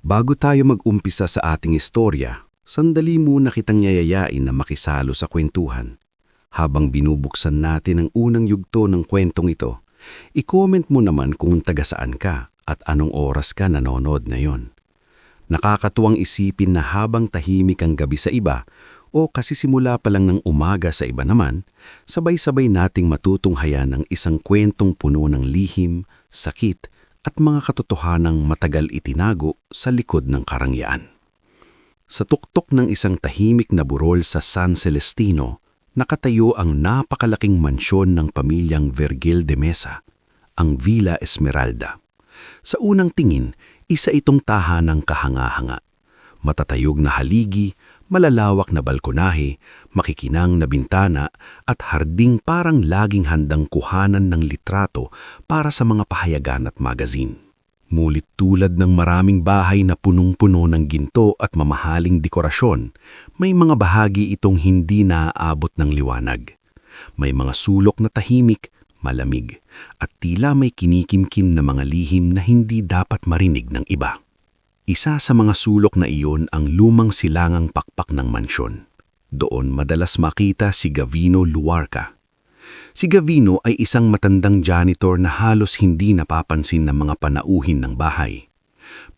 Bago tayo mag-umpisa sa ating istorya, sandali muna kitang yayayain na makisalo sa kwentuhan. Habang binubuksan natin ang unang yugto ng kwentong ito, i-comment mo naman kung taga saan ka at anong oras ka nanonood ngayon. Nakakatuwang isipin na habang tahimik ang gabi sa iba o kasisimula pa lang ng umaga sa iba naman, sabay-sabay nating matutunghayan ang isang kwentong puno ng lihim, sakit, at mga katotohanang matagal itinago sa likod ng karangyaan. Sa tuktok ng isang tahimik na burol sa San Celestino, nakatayo ang napakalaking mansyon ng pamilyang Vergel de Mesa, ang Villa Esmeralda. Sa unang tingin, isa itong tahanang kahanga-hanga. Matatayog na haligi, malalawak na balkonahe, makikinang na bintana at harding parang laging handang kuhanan ng litrato para sa mga pahayagan at magazine. Mulit tulad ng maraming bahay na punong-puno ng ginto at mamahaling dekorasyon, may mga bahagi itong hindi naaabot ng liwanag. May mga sulok na tahimik, malamig, at tila may kinikimkim na mga lihim na hindi dapat marinig ng iba. Isa sa mga sulok na iyon ang lumang silangang pakpak ng mansyon. Doon madalas makita si Gavino Luarca. Si Gavino ay isang matandang janitor na halos hindi napapansin ng mga panauhin ng bahay.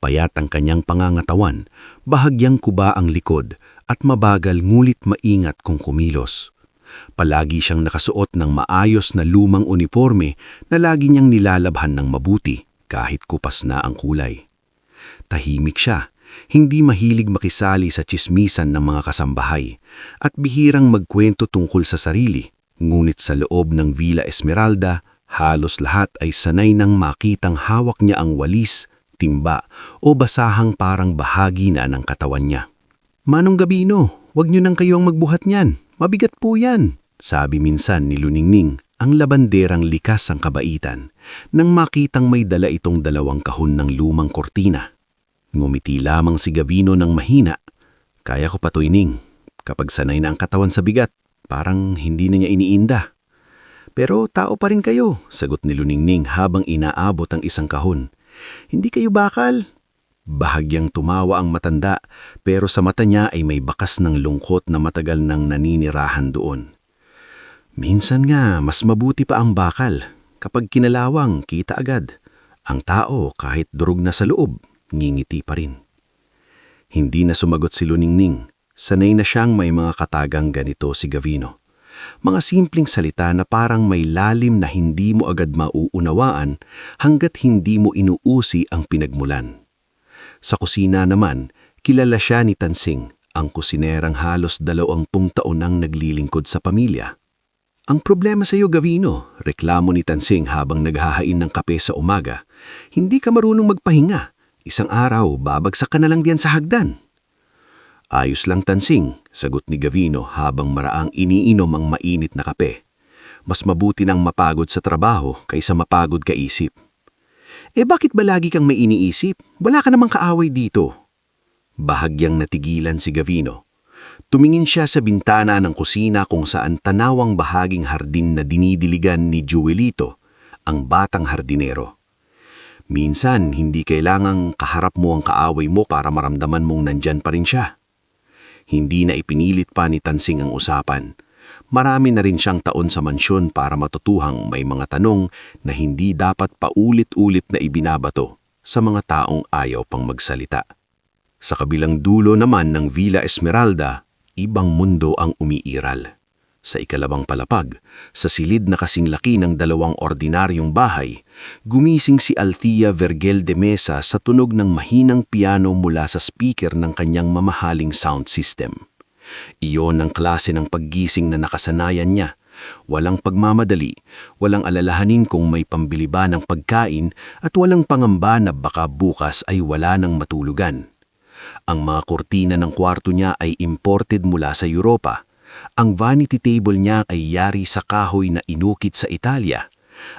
Payat ang kanyang pangangatawan, bahagyang kuba ang likod at mabagal ngulit maingat kung kumilos. Palagi siyang nakasuot ng maayos na lumang uniforme na lagi niyang nilalabhan ng mabuti kahit kupas na ang kulay. Tahimik siya, hindi mahilig makisali sa tsismisan ng mga kasambahay at bihirang magkwento tungkol sa sarili. Ngunit sa loob ng Villa Esmeralda, halos lahat ay sanay nang makitang hawak niya ang walis, timba o basahang parang bahagi na ng katawan niya. "Manong Gabino, wag niyo nang kayong magbuhat niyan. Mabigat po yan," sabi minsan ni Luningning, ang labanderang likas ang kabaitan, nang makitang may dala itong 2 kahon ng lumang kortina. Ngumiti lamang si Gavino ng mahina. "Kaya ko pa to, Ining. Kapag sanay na ang katawan sa bigat, parang hindi na niya iniinda." "Pero tao pa rin kayo," sagot ni Luningning habang inaabot ang isang kahon. "Hindi kayo bakal." Bahagyang tumawa ang matanda, pero sa mata niya ay may bakas ng lungkot na matagal nang naninirahan doon. "Minsan nga, mas mabuti pa ang bakal. Kapag kinalawang, kita agad. Ang tao, kahit durog na sa loob, ngingiti pa rin." Hindi na sumagot si Luningning. Sanay na siyang may mga katagang ganito si Gavino. Mga simpleng salita na parang may lalim na hindi mo agad mauunawaan hanggat hindi mo inuusi ang pinagmulan. Sa kusina naman, kilala siya ni Tansing, ang kusinerang halos 20 taon nang naglilingkod sa pamilya. "Ang problema sa iyo, Gavino," reklamo ni Tansing habang naghahain ng kape sa umaga, "hindi ka marunong magpahinga. Isang araw, babagsak ka na lang diyan sa hagdan." "Ayos lang, Tansing," sagot ni Gavino habang maraang iniinom ang mainit na kape. "Mas mabuti nang mapagod sa trabaho kaysa mapagod ka isip." Bakit ba lagi kang may iniisip? Wala ka namang kaaway dito." Bahagyang natigilan si Gavino. Tumingin siya sa bintana ng kusina kung saan tanawang bahaging hardin na dinidiligan ni Joelito, ang batang hardinero. Minsan, hindi kailangang kaharap mo ang kaaway mo para maramdaman mong nandyan pa rin siya. Hindi na ipinilit pa ni Tansing ang usapan. Marami na rin siyang taon sa mansyon para matutuhang may mga tanong na hindi dapat paulit-ulit na ibinabato sa mga taong ayaw pang magsalita. Sa kabilang dulo naman ng Villa Esmeralda, ibang mundo ang umiiral. Sa ikalawang palapag, sa silid na kasing laki ng 2 ordinaryong bahay, gumising si Althea Vergel de Mesa sa tunog ng mahinang piano mula sa speaker ng kanyang mamahaling sound system. Iyon ang klase ng paggising na nakasanayan niya. Walang pagmamadali, walang alalahanin kung may pambili ba ng pagkain at walang pangamba na baka bukas ay wala ng matulugan. Ang mga kurtina ng kwarto niya ay imported mula sa Europa. Ang vanity table niya ay yari sa kahoy na inukit sa Italia.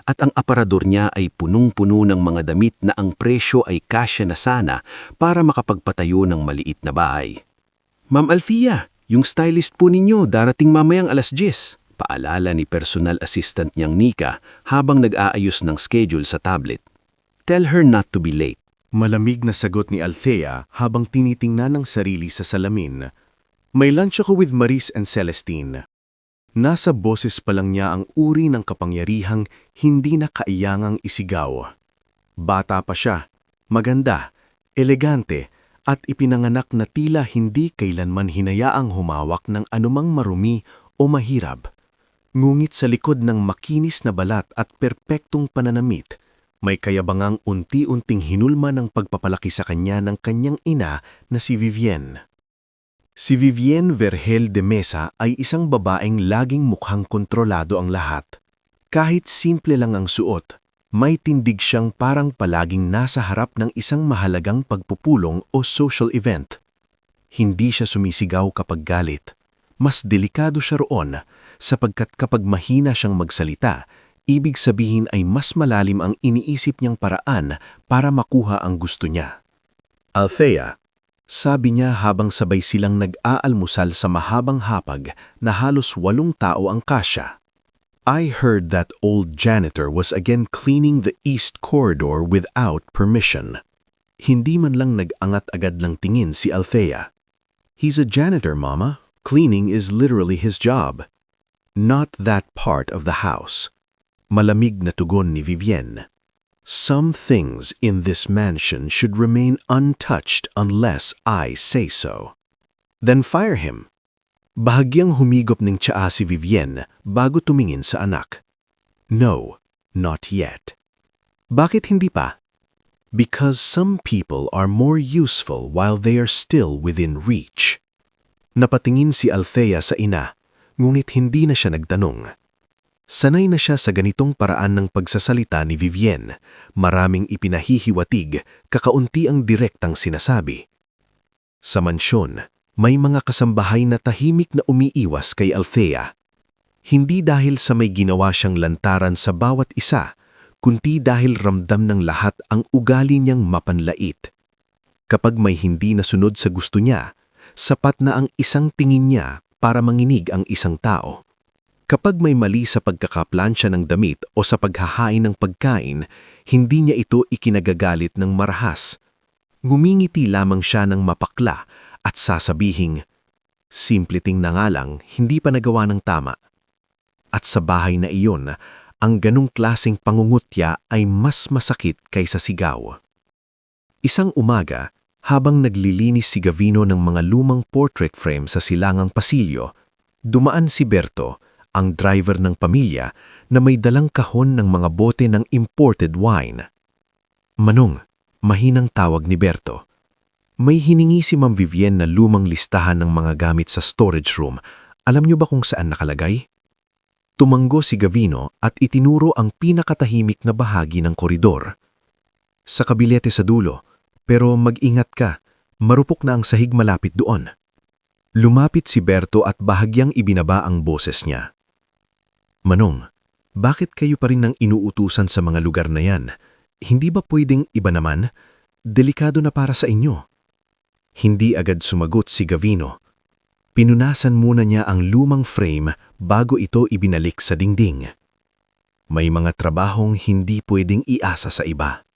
At ang aparador niya ay punong-puno ng mga damit na ang presyo ay kasya na sana para makapagpatayo ng maliit na bahay. "Ma'am Althea, yung stylist po ninyo darating mamayang 10:00. Paalala ni personal assistant niyang Nika habang nag-aayos ng schedule sa tablet. Tell her not to be late. Malamig na sagot ni Althea habang tinitingnan ang sarili sa salamin. May lunch ako with Maris and Celestine. Nasa boses pa lang niya ang uri ng kapangyarihang hindi na kaiyangang isigaw. Bata pa siya, maganda, elegante, at ipinanganak na tila hindi kailanman hinayaang humawak ng anumang marumi o mahirap. Ngunit sa likod ng makinis na balat at perpektong pananamit, may kayabangang unti-unting hinulma ng pagpapalaki sa kanya ng kanyang ina na si Vivienne. Si Vivienne Vergel de Mesa ay isang babaeng laging mukhang kontrolado ang lahat. Kahit simple lang ang suot, may tindig siyang parang palaging nasa harap ng isang mahalagang pagpupulong o social event. Hindi siya sumisigaw kapag galit. Mas delikado siya roon sapagkat kapag mahina siyang magsalita, ibig sabihin ay mas malalim ang iniisip niyang paraan para makuha ang gusto niya. Althea, sabi niya habang sabay silang nag-aalmusal sa mahabang hapag na halos 8 tao ang kasya. I heard that old janitor was again cleaning the east corridor without permission. Hindi man lang nag-angat agad ng tingin si Althea. He's a janitor, Mama. Cleaning is literally his job. Not that part of the house. Malamig na tugon ni Vivienne. Some things in this mansion should remain untouched unless I say so. Then fire him. Bahagyang humigop ng tsaa si Vivienne bago tumingin sa anak. No, not yet. Bakit hindi pa? Because some people are more useful while they are still within reach. Napatingin si Althea sa ina, ngunit hindi na siya nagtanong. Sanay na siya sa ganitong paraan ng pagsasalita ni Vivienne. Maraming ipinahihiwatig, kakaunti ang direktang sinasabi. Sa mansyon, may mga kasambahay na tahimik na umiiwas kay Althea. Hindi dahil sa may ginawa siyang lantaran sa bawat isa, kundi dahil ramdam ng lahat ang ugali niyang mapanlait. Kapag may hindi nasunod sa gusto niya, sapat na ang isang tingin niya para manginig ang isang tao. Kapag may mali sa pagkakaplansya ng damit o sa paghahain ng pagkain, hindi niya ito ikinagagalit ng marahas. Ngumingiti lamang siya ng mapakla at sasabihing, simpliting na nga lang, hindi pa nagawa ng tama. At sa bahay na iyon, ang ganong klaseng pangungutya ay mas masakit kaysa sigaw. Isang umaga, habang naglilinis si Gavino ng mga lumang portrait frame sa silangang pasilyo, dumaan si Berto, ang driver ng pamilya na may dalang kahon ng mga bote ng imported wine. Manong, mahinang tawag ni Berto. May hiningi si Ma'am Vivienne na lumang listahan ng mga gamit sa storage room. Alam niyo ba kung saan nakalagay? Tumanggo si Gavino at itinuro ang pinakatahimik na bahagi ng koridor. Sa kabilete sa dulo, pero mag-ingat ka, marupok na ang sahig malapit doon. Lumapit si Berto at bahagyang ibinaba ang boses niya. Manong, bakit kayo pa rin nang inuutusan sa mga lugar na yan? Hindi ba pwedeng iba naman? Delikado na para sa inyo. Hindi agad sumagot si Gavino. Pinunasan muna niya ang lumang frame bago ito ibinalik sa dingding. May mga trabahong hindi pwedeng iasa sa iba.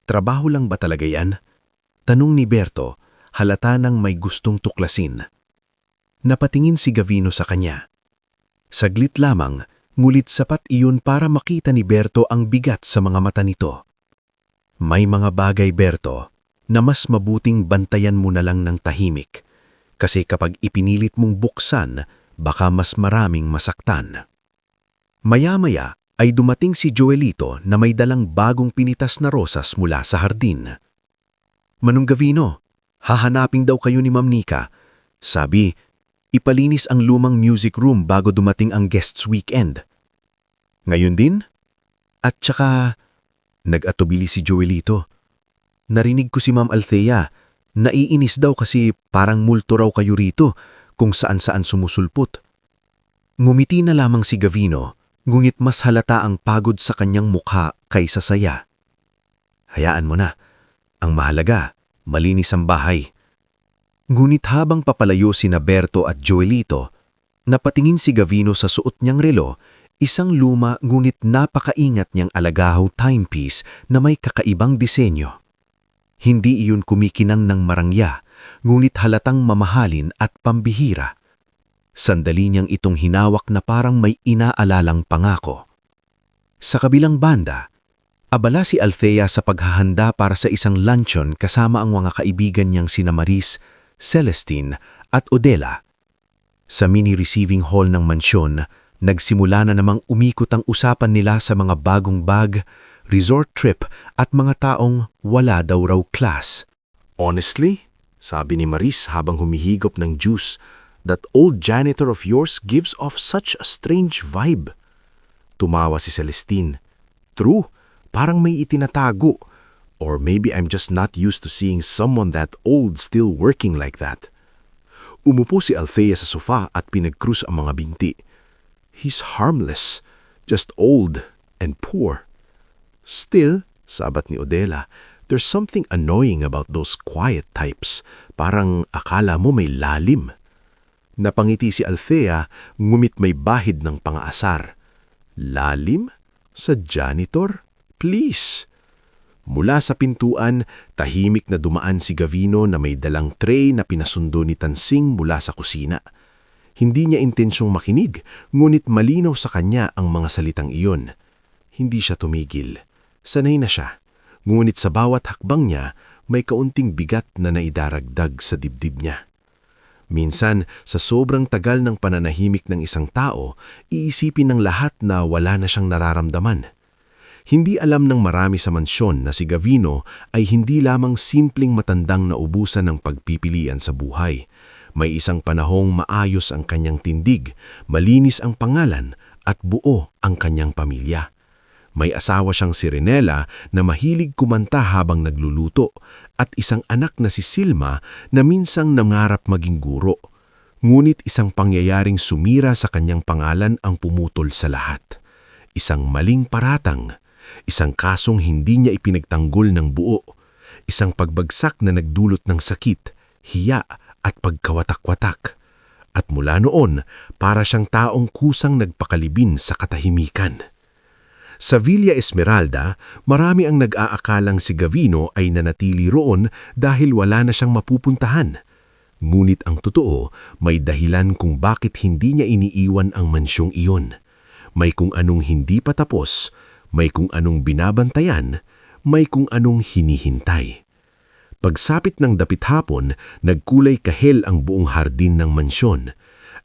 Trabaho lang ba talaga yan? Tanong ni Berto, halata nang may gustong tuklasin. Napatingin si Gavino sa kanya. Saglit lamang, ngulit sapat iyon para makita ni Berto ang bigat sa mga mata nito. May mga bagay, Berto, na mas mabuting bantayan mo na lang ng tahimik. Kasi kapag ipinilit mong buksan, baka mas maraming masaktan. Maya-maya ay dumating si Joelito na may dalang bagong pinitas na rosas mula sa hardin. Manong Gavino, hahanapin daw kayo ni Ma'am Nika. Sabi, ipalinis ang lumang music room bago dumating ang guests weekend. Ngayon din? At saka, nag-atubili si Joelito. Narinig ko si Ma'am Althea, naiinis daw kasi parang multo raw kayo rito kung saan-saan sumusulpot. Ngumiti na lamang si Gavino, ngunit mas halata ang pagod sa kanyang mukha kaysa saya. Hayaan mo na, ang mahalaga, malinis ang bahay. Ngunit habang papalayo sina Berto at Joelito, Napatingin si Gavino sa suot niyang relo, isang luma ngunit napakaingat niyang alagaw timepiece na may kakaibang disenyo. Hindi iyon kumikinang ng marangya, ngunit halatang mamahalin at pambihira. Sandali niyang itong hinawak na parang may inaalalang pangako. Sa kabilang banda, abala si Althea sa paghahanda para sa isang luncheon kasama ang mga kaibigan niyang sina Maris, Celestine at Odela. Sa mini-receiving hall ng mansyon, nagsimula na namang umikot ang usapan nila sa mga bagong bag, resort trip at mga taong wala daw raw class. Honestly, sabi ni Maris habang humihigop ng juice, that old janitor of yours gives off such a strange vibe. Tumawa si Celestine. True, parang may itinatago. Or maybe I'm just not used to seeing someone that old still working like that. Umupo si Althea sa sofa at pinagkrus ang mga binti. He's harmless, just old and poor. Still, sabat ni Odela, there's something annoying about those quiet types. Parang akala mo may lalim. Napangiti si Althea, ngumit may bahid ng pangaasar. Lalim? Sa janitor? Please! Mula sa pintuan, tahimik na dumaan si Gavino na may dalang tray na pinasundo ni Tansing mula sa kusina. Hindi niya intensyong makinig, ngunit malinaw sa kanya ang mga salitang iyon. Hindi siya tumigil. Sanay na siya. Ngunit sa bawat hakbang niya, may kaunting bigat na naidaragdag sa dibdib niya. Minsan, sa sobrang tagal ng pananahimik ng isang tao, iisipin ng lahat na wala na siyang nararamdaman. Hindi alam ng marami sa mansyon na si Gavino ay hindi lamang simpleng matandang naubusan ng pagpipilian sa buhay. May isang panahong maayos ang kanyang tindig, malinis ang pangalan at buo ang kanyang pamilya. May asawa siyang si Renela na mahilig kumanta habang nagluluto at isang anak na si Silma na minsang nangarap maging guro. Ngunit isang pangyayaring sumira sa kanyang pangalan ang pumutol sa lahat. Isang maling paratang, isang kasong hindi niya ipinagtanggol ng buo, isang pagbagsak na nagdulot ng sakit, hiya at pagkawatak-watak. At mula noon, para siyang taong kusang nagpakalibin sa katahimikan. Sa Villa Esmeralda, marami ang nag-aakalang si Gavino ay nanatili roon dahil wala na siyang mapupuntahan. Ngunit ang totoo, may dahilan kung bakit hindi niya iniiwan ang mansyong iyon. May kung anong hindi pa tapos, may kung anong binabantayan, may kung anong hinihintay. Pagsapit ng dapit hapon, nagkulay kahel ang buong hardin ng mansyon.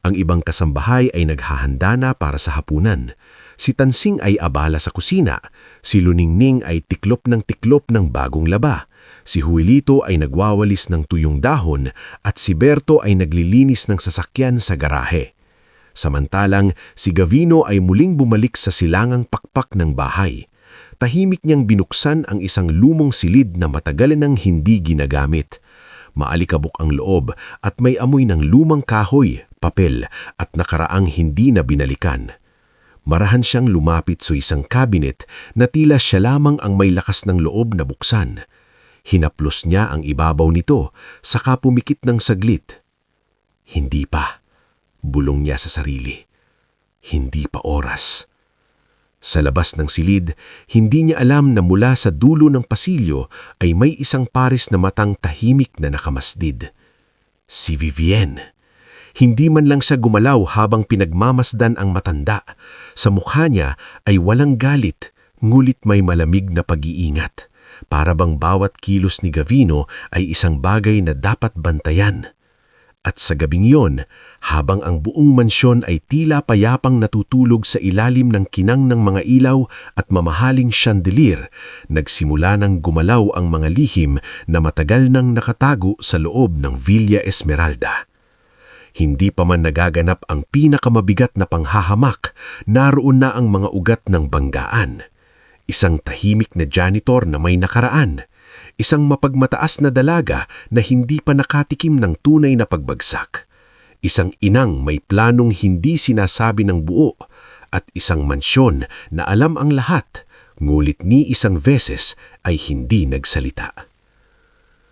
Ang ibang kasambahay ay naghahanda na para sa hapunan. Si Tansing ay abala sa kusina, si Luningning ay tiklop ng bagong laba, si Huilito ay nagwawalis ng tuyong dahon at si Berto ay naglilinis ng sasakyan sa garahe. Samantalang si Gavino ay muling bumalik sa silangang pakpak ng bahay. Tahimik niyang binuksan ang isang lumong silid na matagal nang hindi ginagamit. Maalikabok ang loob at may amoy ng lumang kahoy, papel at nakaraang hindi na binalikan. Marahan siyang lumapit sa isang kabinet na tila siya lamang ang may lakas ng loob na buksan. Hinaplos niya ang ibabaw nito, saka pumikit ng saglit. Hindi pa, bulong niya sa sarili. Hindi pa oras. Sa labas ng silid, hindi niya alam na mula sa dulo ng pasilyo ay may isang pares na matang tahimik na nakamasdid. Si Vivienne. Hindi man lang siya gumalaw habang pinagmamasdan ang matanda. Sa mukha niya ay walang galit, ngulit may malamig na pag-iingat. Para bang bawat kilos ni Gavino ay isang bagay na dapat bantayan. At sa gabing yon, habang ang buong mansyon ay tila payapang natutulog sa ilalim ng kinang ng mga ilaw at mamahaling chandelier, nagsimula nang gumalaw ang mga lihim na matagal nang nakatago sa loob ng Villa Esmeralda. Hindi pa man nagaganap ang pinakamabigat na panghahamak, naroon na ang mga ugat ng banggaan. Isang tahimik na janitor na may nakaraan. Isang mapagmataas na dalaga na hindi pa nakatikim ng tunay na pagbagsak. Isang inang may planong hindi sinasabi ng buo. At isang mansyon na alam ang lahat, ngulit ni isang beses ay hindi nagsalita.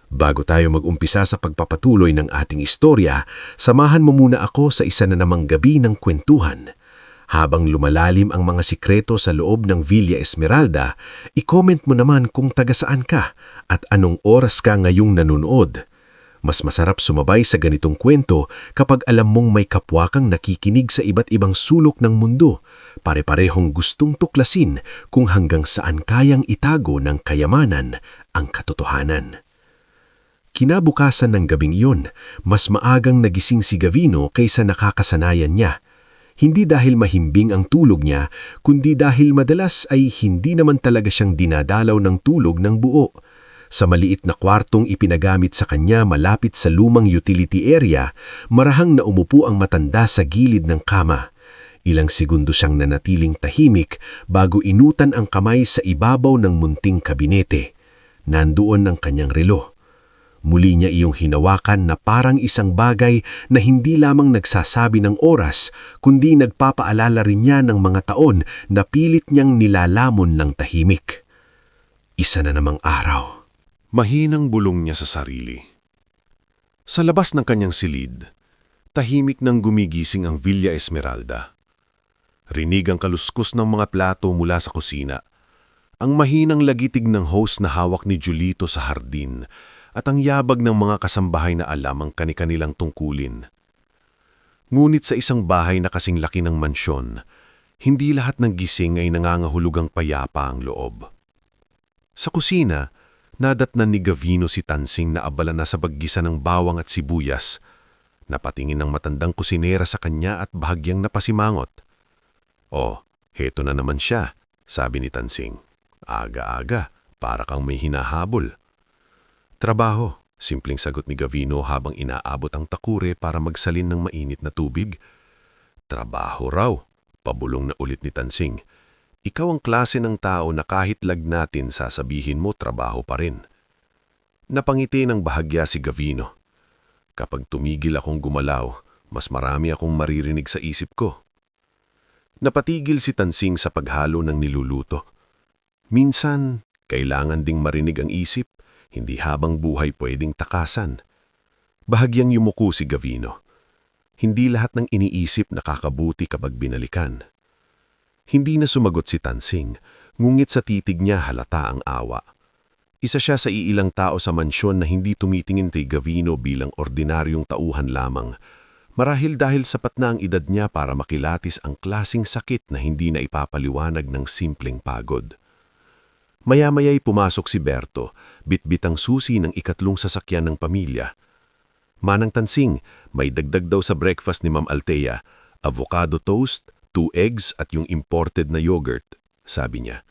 Bago tayo mag-umpisa sa pagpapatuloy ng ating istorya, samahan mo muna ako sa isa na namang gabi ng kwentuhan. Habang lumalalim ang mga sikreto sa loob ng Villa Esmeralda, i-comment mo naman kung taga saan ka at anong oras ka ngayong nanonood. Mas masarap sumabay sa ganitong kwento kapag alam mong may kapwa kang nakikinig sa iba't ibang sulok ng mundo, pare-parehong gustong tuklasin kung hanggang saan kayang itago ng kayamanan ang katotohanan. Kinabukasan ng gabing iyon, mas maagang nagising si Gavino kaysa nakakasanayan niya. Hindi dahil mahimbing ang tulog niya, kundi dahil madalas ay hindi naman talaga siyang dinadalaw ng tulog ng buo. Sa maliit na kwartong ipinagamit sa kanya malapit sa lumang utility area, marahang na umupo ang matanda sa gilid ng kama. Ilang segundo siyang nanatiling tahimik bago inutan ang kamay sa ibabaw ng munting kabinete. Nandoon ang kanyang relo. Muli niya iyong hinawakan na parang isang bagay na hindi lamang nagsasabi ng oras, kundi nagpapaalala rin niya ng mga taon na pilit niyang nilalamon ng tahimik. Isa na namang araw. Mahinang bulong niya sa sarili. Sa labas ng kanyang silid, tahimik nang gumigising ang Villa Esmeralda. Rinig ang kaluskos ng mga plato mula sa kusina, ang mahinang lagitig ng host na hawak ni Julito sa hardin, at ang yabag ng mga kasambahay na alam ang kani-kanilang tungkulin. Ngunit sa isang bahay na kasing laki ng mansyon, hindi lahat ng gising ay nangangahulugang payapa ang loob. Sa kusina, nadatnan ni Gavino si Tansing na abala na sa paggisa ng bawang at sibuyas. Napatingin ng matandang kusinera sa kanya at bahagyang napasimangot. "Oh, heto na naman siya," sabi ni Tansing. "Aga-aga, para kang may hinahabol." "Trabaho," simpleng sagot ni Gavino habang inaabot ang takure para magsalin ng mainit na tubig. "Trabaho raw," pabulong na ulit ni Tansing. "Ikaw ang klase ng tao na kahit lagnatin sasabihin mo trabaho pa rin." Napangiti ng bahagya si Gavino. "Kapag tumigil akong gumalaw, mas marami akong maririnig sa isip ko." Napatigil si Tansing sa paghalo ng niluluto. Minsan, kailangan ding marinig ang isip, hindi habang buhay pwedeng takasan. Bahagyang yumuko si Gavino. Hindi lahat ng iniisip nakakabuti kapag binalikan. Hindi na sumagot si Tansing, ngunit sa titig niya halata ang awa. Isa siya sa iilang tao sa mansyon na hindi tumitingin kay Gavino bilang ordinaryong tauhan lamang, marahil dahil sapat na ang edad niya para makilatis ang klasing sakit na hindi na ipapaliwanag ng simpleng pagod. Maya-maya'y pumasok si Berto, bitbit ang susi ng ikatlong sasakyan ng pamilya. "Manang Tansing, may dagdag daw sa breakfast ni Ma'am Althea, avocado toast, 2 eggs at yung imported na yogurt," sabi niya.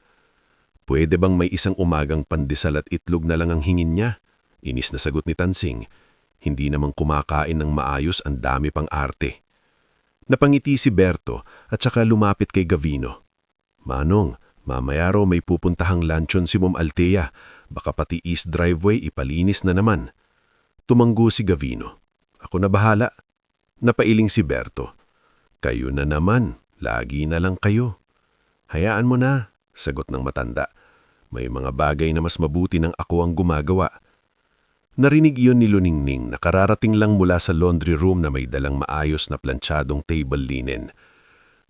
"Pwede bang may isang umagang pandesal at itlog na lang ang hingin niya?" Inis na sagot ni Tansing. Hindi namang kumakain ng maayos, ang dami pang arte. Napangiti si Berto at saka lumapit kay Gavino. "Manong, mamaya raw may pupuntahang luncheon si Ma'am Althea, baka pati east driveway ipalinis na naman." Tumanggo si Gavino. "Ako na bahala." Napailing si Berto. "Kayo na naman, lagi na lang kayo." "Hayaan mo na," sagot ng matanda. "May mga bagay na mas mabuti nang ako ang gumagawa." Narinig iyon ni Luningning na kararating lang mula sa laundry room na may dalang maayos na plantsadong table linen.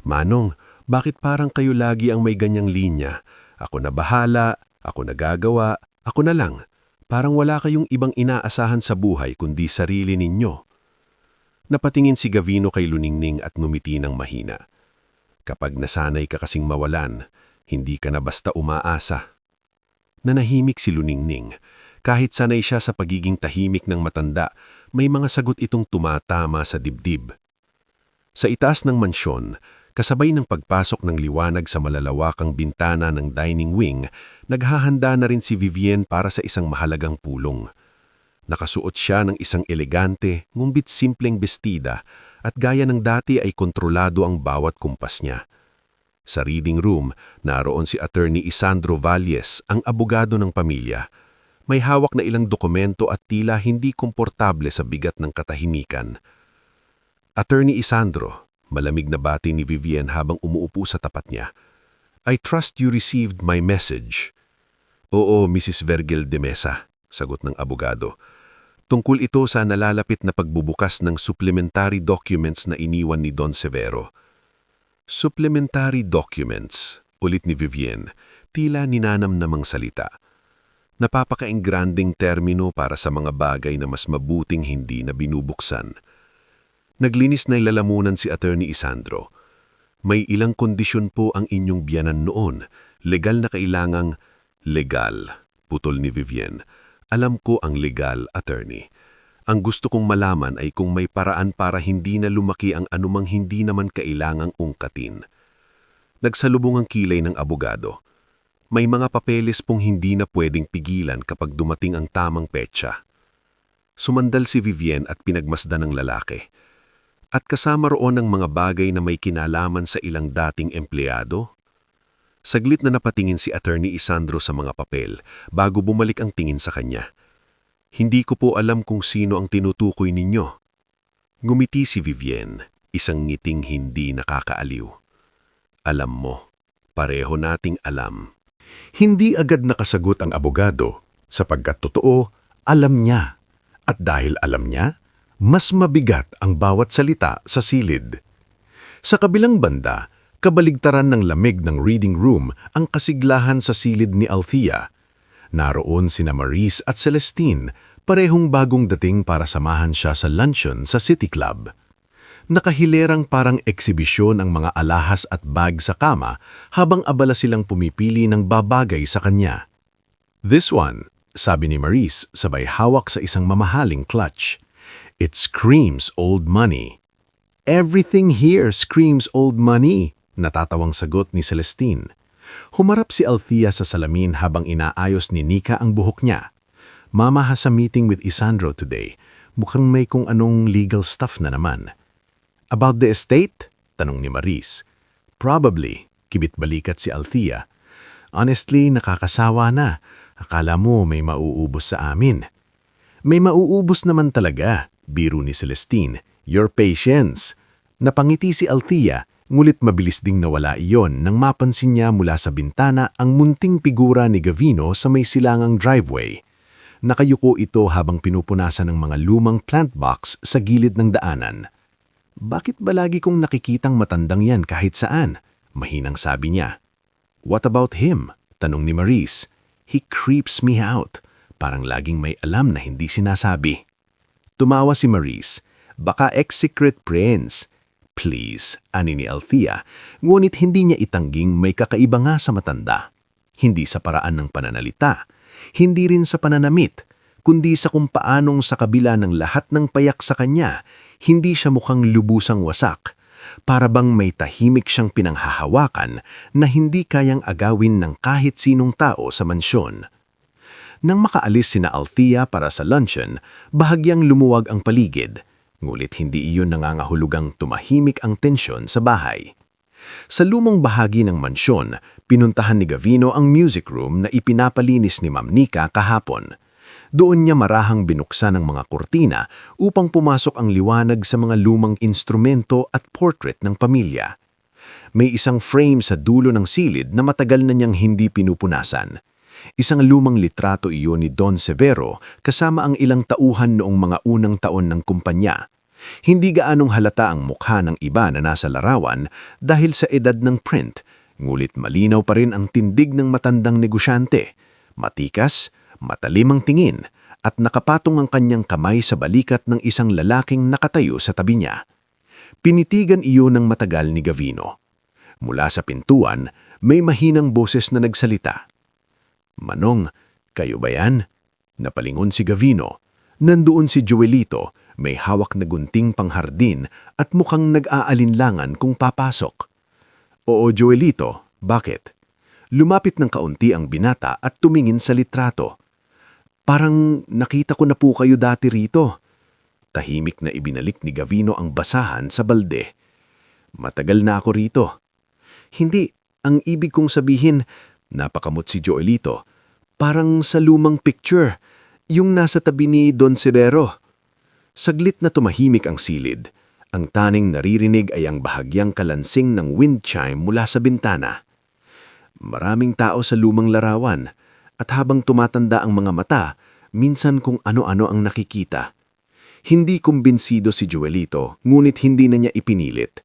"Manong, bakit parang kayo lagi ang may ganyang linya? Ako na bahala, ako na gagawa, ako na lang. Parang wala kayong ibang inaasahan sa buhay kundi sarili ninyo." Napatingin si Gavino kay Luningning at ngumiti ng mahina. "Kapag nasanay ka kasing mawalan, hindi ka na basta umaasa." Nanahimik si Luningning. Kahit sanay siya sa pagiging tahimik ng matanda, may mga sagot itong tumatama sa dibdib. Sa itaas ng mansyon, kasabay ng pagpasok ng liwanag sa malalawakang bintana ng dining wing, naghahanda na rin si Vivien para sa isang mahalagang pulong. Nakasuot siya ng isang elegante, ngumbit simpleng bestida at gaya ng dati ay kontrolado ang bawat kumpas niya. Sa reading room, naroon si Attorney Isandro Valles, ang abogado ng pamilya. May hawak na ilang dokumento at tila hindi komportable sa bigat ng katahimikan. "Attorney Isandro," malamig na bati ni Vivien habang umuupo sa tapat niya. "I trust you received my message." "Oo, Mrs. Vergel de Mesa," sagot ng abogado. Tungkol ito sa nalalapit na pagbubukas ng supplementary documents na iniwan ni Don Severo. Supplementary documents, ulit ni Vivienne, tila ninanamnamang salita. Napapakaingranding termino para sa mga bagay na mas mabuting hindi na binubuksan. Naglinis na ilalamunan si Attorney Isandro. May ilang kondisyon po ang inyong biyanan noon, legal na kailangang legal, putol ni Vivienne. Alam ko ang legal, attorney. Ang gusto kong malaman ay kung may paraan para hindi na lumaki ang anumang hindi naman kailangang ungkatin. Nagsalubong ang kilay ng abogado. May mga papeles pong hindi na pwedeng pigilan kapag dumating ang tamang petsa. Sumandal si Vivienne at pinagmasdan ng lalaki. At kasama roon ang mga bagay na may kinalaman sa ilang dating empleyado. Saglit na napatingin si Attorney Isandro sa mga papel bago bumalik ang tingin sa kanya. Hindi ko po alam kung sino ang tinutukoy ninyo. Ngumiti si Vivienne, isang ngiting hindi nakakaaliw. Alam mo, pareho nating alam. Hindi agad nakasagot ang abogado sapagkat totoo, alam niya. At dahil alam niya, mas mabigat ang bawat salita sa silid. Sa kabilang banda, kabaligtaran ng lamig ng reading room ang kasiglahan sa silid ni Althea. Naroon sina Maurice at Celestine, parehong bagong dating para samahan siya sa luncheon sa City Club. Nakahilerang parang eksibisyon ang mga alahas at bag sa kama habang abala silang pumipili ng babagay sa kanya. "This one," sabi ni Maurice sabay hawak sa isang mamahaling clutch. "It screams old money." "Everything here screams old money," natatawang sagot ni Celestine. Humarap si Althea sa salamin habang inaayos ni Nika ang buhok niya. "Mama has a meeting with Isandro today. Mukhang may kung anong legal stuff na naman." "About the estate?" tanong ni Maurice. "Probably," kibit-balikat si Althea. "Honestly, nakakasawa na. Akala mo may mauubos sa amin." "May mauubos naman talaga," biro ni Celestine. "Your patience." Napangiti si Althea, ngulit mabilis ding nawala iyon nang mapansin niya mula sa bintana ang munting figura ni Gavino sa may silangang driveway. Nakayuko ito habang pinupunasan ng mga lumang plant box sa gilid ng daanan. "Bakit ba lagi kong nakikitang matandang yan kahit saan?" mahinang sabi niya. "What about him?" tanong ni Maurice. "He creeps me out. Parang laging may alam na hindi sinasabi." Tumawa si Maurice. "Baka ex-secret prince." "Please," ani ni Althea, ngunit hindi niya itangging may kakaiba nga sa matanda. Hindi sa paraan ng pananalita, hindi rin sa pananamit, kundi sa kung paanong sa kabila ng lahat ng payak sa kanya, hindi siya mukhang lubusang wasak. Para bang may tahimik siyang pinanghahawakan na hindi kayang agawin ng kahit sinong tao sa mansyon. Nang makaalis sina Althea para sa luncheon, bahagyang lumuwag ang paligid. Ngulit hindi iyon nangangahulugang tumahimik ang tensyon sa bahay. Sa lumang bahagi ng mansyon, pinuntahan ni Gavino ang music room na ipinapalinis ni Ma'am Nika kahapon. Doon niya marahang binuksan ang mga kurtina upang pumasok ang liwanag sa mga lumang instrumento at portrait ng pamilya. May isang frame sa dulo ng silid na matagal na niyang hindi pinupunasan. Isang lumang litrato iyon ni Don Severo kasama ang ilang tauhan noong mga unang taon ng kumpanya. Hindi gaanong halata ang mukha ng iba na nasa larawan dahil sa edad ng print, ngulit malinaw pa rin ang tindig ng matandang negosyante. Matikas, matalim ang tingin, at nakapatong ang kanyang kamay sa balikat ng isang lalaking nakatayo sa tabi niya. Pinitigan iyon ng matagal ni Gavino. Mula sa pintuan, may mahinang boses na nagsalita. "Manong, kayo ba yan?" Napalingon si Gavino. Nandoon si Joelito, may hawak na gunting panghardin at mukhang nag-aalinlangan kung papasok. "Oo, Joelito, bakit?" Lumapit ng kaunti ang binata at tumingin sa litrato. "Parang nakita ko na po kayo dati rito." Tahimik na ibinalik ni Gavino ang basahan sa balde. "Matagal na ako rito." "Hindi, ang ibig kong sabihin," napakamot si Joelito, "parang sa lumang picture, yung nasa tabi ni Don Severo." Saglit na tumahimik ang silid. Ang taning naririnig ay ang bahagyang kalansing ng wind chime mula sa bintana. Maraming tao sa lumang larawan, at habang tumatanda ang mga mata, minsan kung ano-ano ang nakikita. Hindi kumbinsido si Joelito, ngunit hindi na niya ipinilit.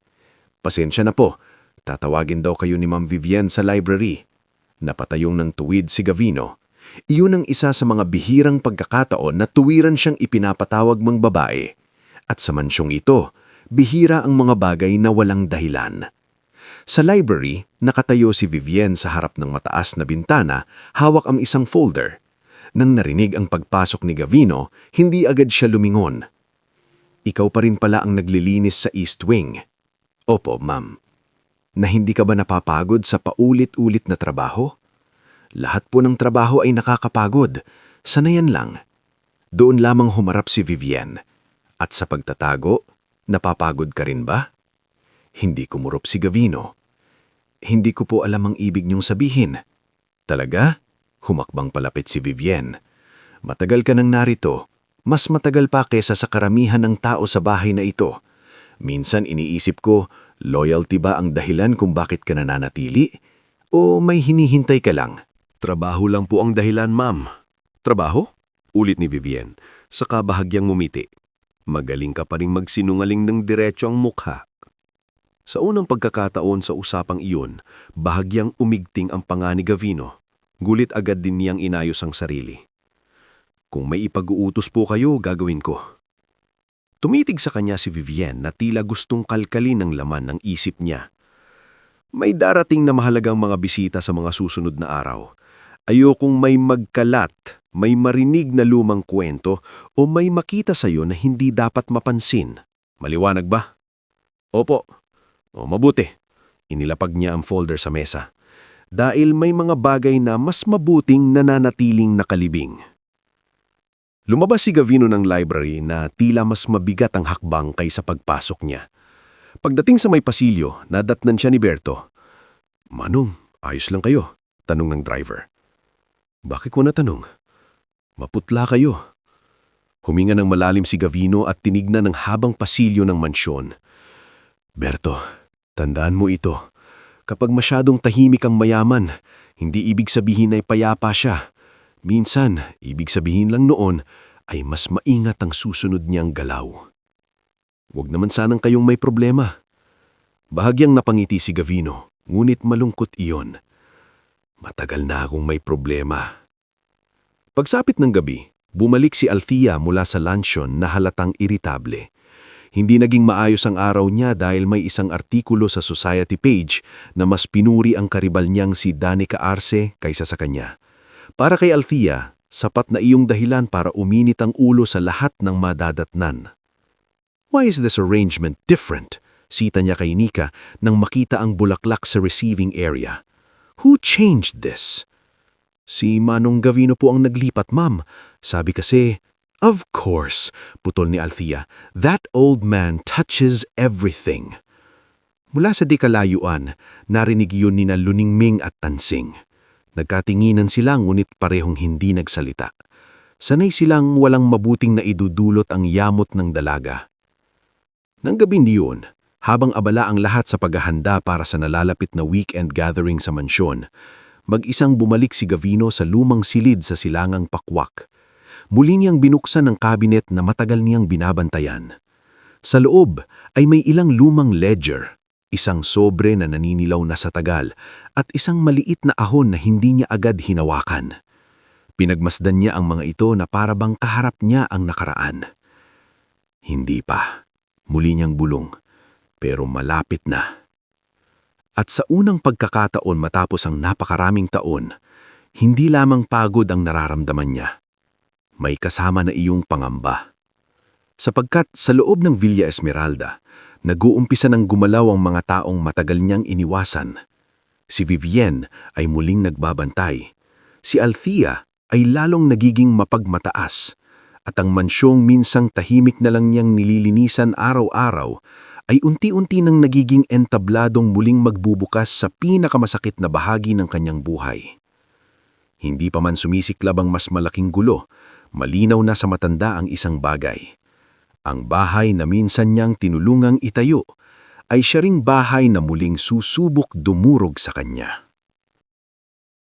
Pasensya na po, tatawagin daw kayo ni Ma'am Vivienne sa library. Napatayong ng tuwid si Gavino. Iyon ang isa sa mga bihirang pagkakataon na tuwiran siyang ipinapatawag mang babae. At sa mansyong ito, bihira ang mga bagay na walang dahilan. Sa library, nakatayo si Vivienne sa harap ng mataas na bintana, hawak ang isang folder. Nang narinig ang pagpasok ni Gavino, hindi agad siya lumingon. Ikaw pa rin pala ang naglilinis sa East Wing. Opo, ma'am. Na hindi ka ba napapagod sa paulit-ulit na trabaho? Lahat po ng trabaho ay nakakapagod. Sanayan lang. Doon lamang humarap si Vivienne. At sa pagtatago, napapagod ka rin ba? Hindi kumurop si Gavino. Hindi ko po alam ang ibig niyong sabihin. Talaga? Humakbang palapit si Vivienne. Matagal ka nang narito. Mas matagal pa kesa sa karamihan ng tao sa bahay na ito. Minsan iniisip ko, loyalty ba ang dahilan kung bakit ka nananatili? O may hinihintay ka lang? Trabaho lang po ang dahilan, ma'am. Trabaho? Ulit ni Vivienne, saka bahagyang ngumiti. Magaling ka pa ring magsinungaling ng diretso ang mukha. Sa unang pagkakataon sa usapang iyon, bahagyang umigting ang panga ni Gavino. Gulit agad din niyang inayos ang sarili. Kung may ipag-uutos po kayo, gagawin ko. Tumitig sa kanya si Vivienne na tila gustong kalkalin ang laman ng isip niya. May darating na mahalagang mga bisita sa mga susunod na araw. Ayokong may magkalat, may marinig na lumang kwento o may makita sa iyo na hindi dapat mapansin. Maliwanag ba? Opo. O mabuti. Inilapag niya ang folder sa mesa. Dahil may mga bagay na mas mabuting nananatiling nakalibing. Lumabas si Gavino ng library na tila mas mabigat ang hakbang kaysa pagpasok niya. Pagdating sa may pasilyo, nadatnan siya ni Berto. Manong, ayos lang kayo? Tanong ng driver. Bakit ko natanong? Maputla kayo. Huminga ng malalim si Gavino at tinignan ng habang pasilyo ng mansyon. Berto, tandaan mo ito. Kapag masyadong tahimik ang mayaman, hindi ibig sabihin ay payapa siya. Minsan, ibig sabihin lang noon ay mas maingat ang susunod niyang galaw. Huwag naman sanang kayong may problema. Bahagyang napangiti si Gavino, ngunit malungkot iyon. Matagal na akong may problema. Pagsapit ng gabi, bumalik si Althea mula sa lansyon na halatang iritable. Hindi naging maayos ang araw niya dahil may isang artikulo sa society page na mas pinuri ang karibal niyang si Danica Arce kaysa sa kanya. Para kay Althea, sapat na iyong dahilan para uminit ang ulo sa lahat ng madadatnan. Why is this arrangement different? Sita niya kay Nika nang makita ang bulaklak sa receiving area. Who changed this? Si Manong Gavino po ang naglipat, ma'am. Sabi kasi, of course, putol ni Althea, that old man touches everything. Mula sa di kalayuan, narinig yun ni na Luningming at Tansing. Nagkatinginan sila ngunit parehong hindi nagsalita. Sanay silang walang mabuting na idudulot ang yamot ng dalaga. Nang gabi niyon, habang abala ang lahat sa paghahanda para sa nalalapit na weekend gathering sa mansyon, mag-isang bumalik si Gavino sa lumang silid sa silangang Pakwak. Muli niyang binuksan ang kabinet na matagal niyang binabantayan. Sa loob ay may ilang lumang ledger, isang sobre na naninilaw na sa tagal, at isang maliit na ahon na hindi niya agad hinawakan. Pinagmasdan niya ang mga ito na parabang kaharap niya ang nakaraan. Hindi pa. Muli niyang bulong. Pero malapit na. At sa unang pagkakataon matapos ang napakaraming taon, hindi lamang pagod ang nararamdaman niya. May kasama na iyong pangamba. Sapagkat sa loob ng Villa Esmeralda, nag-uumpisa ng gumalaw ang mga taong matagal niyang iniwasan. Si Vivienne ay muling nagbabantay. Si Althea ay lalong nagiging mapagmataas. At ang mansyong minsang tahimik na lang niyang nililinisan araw-araw ay unti-unti nang nagiging entabladong muling magbubukas sa pinakamasakit na bahagi ng kanyang buhay. Hindi pa man sumisiklab ang mas malaking gulo, malinaw na sa matanda ang isang bagay. Ang bahay na minsan niyang tinulungang itayo ay siya ring bahay na muling susubok dumurog sa kanya.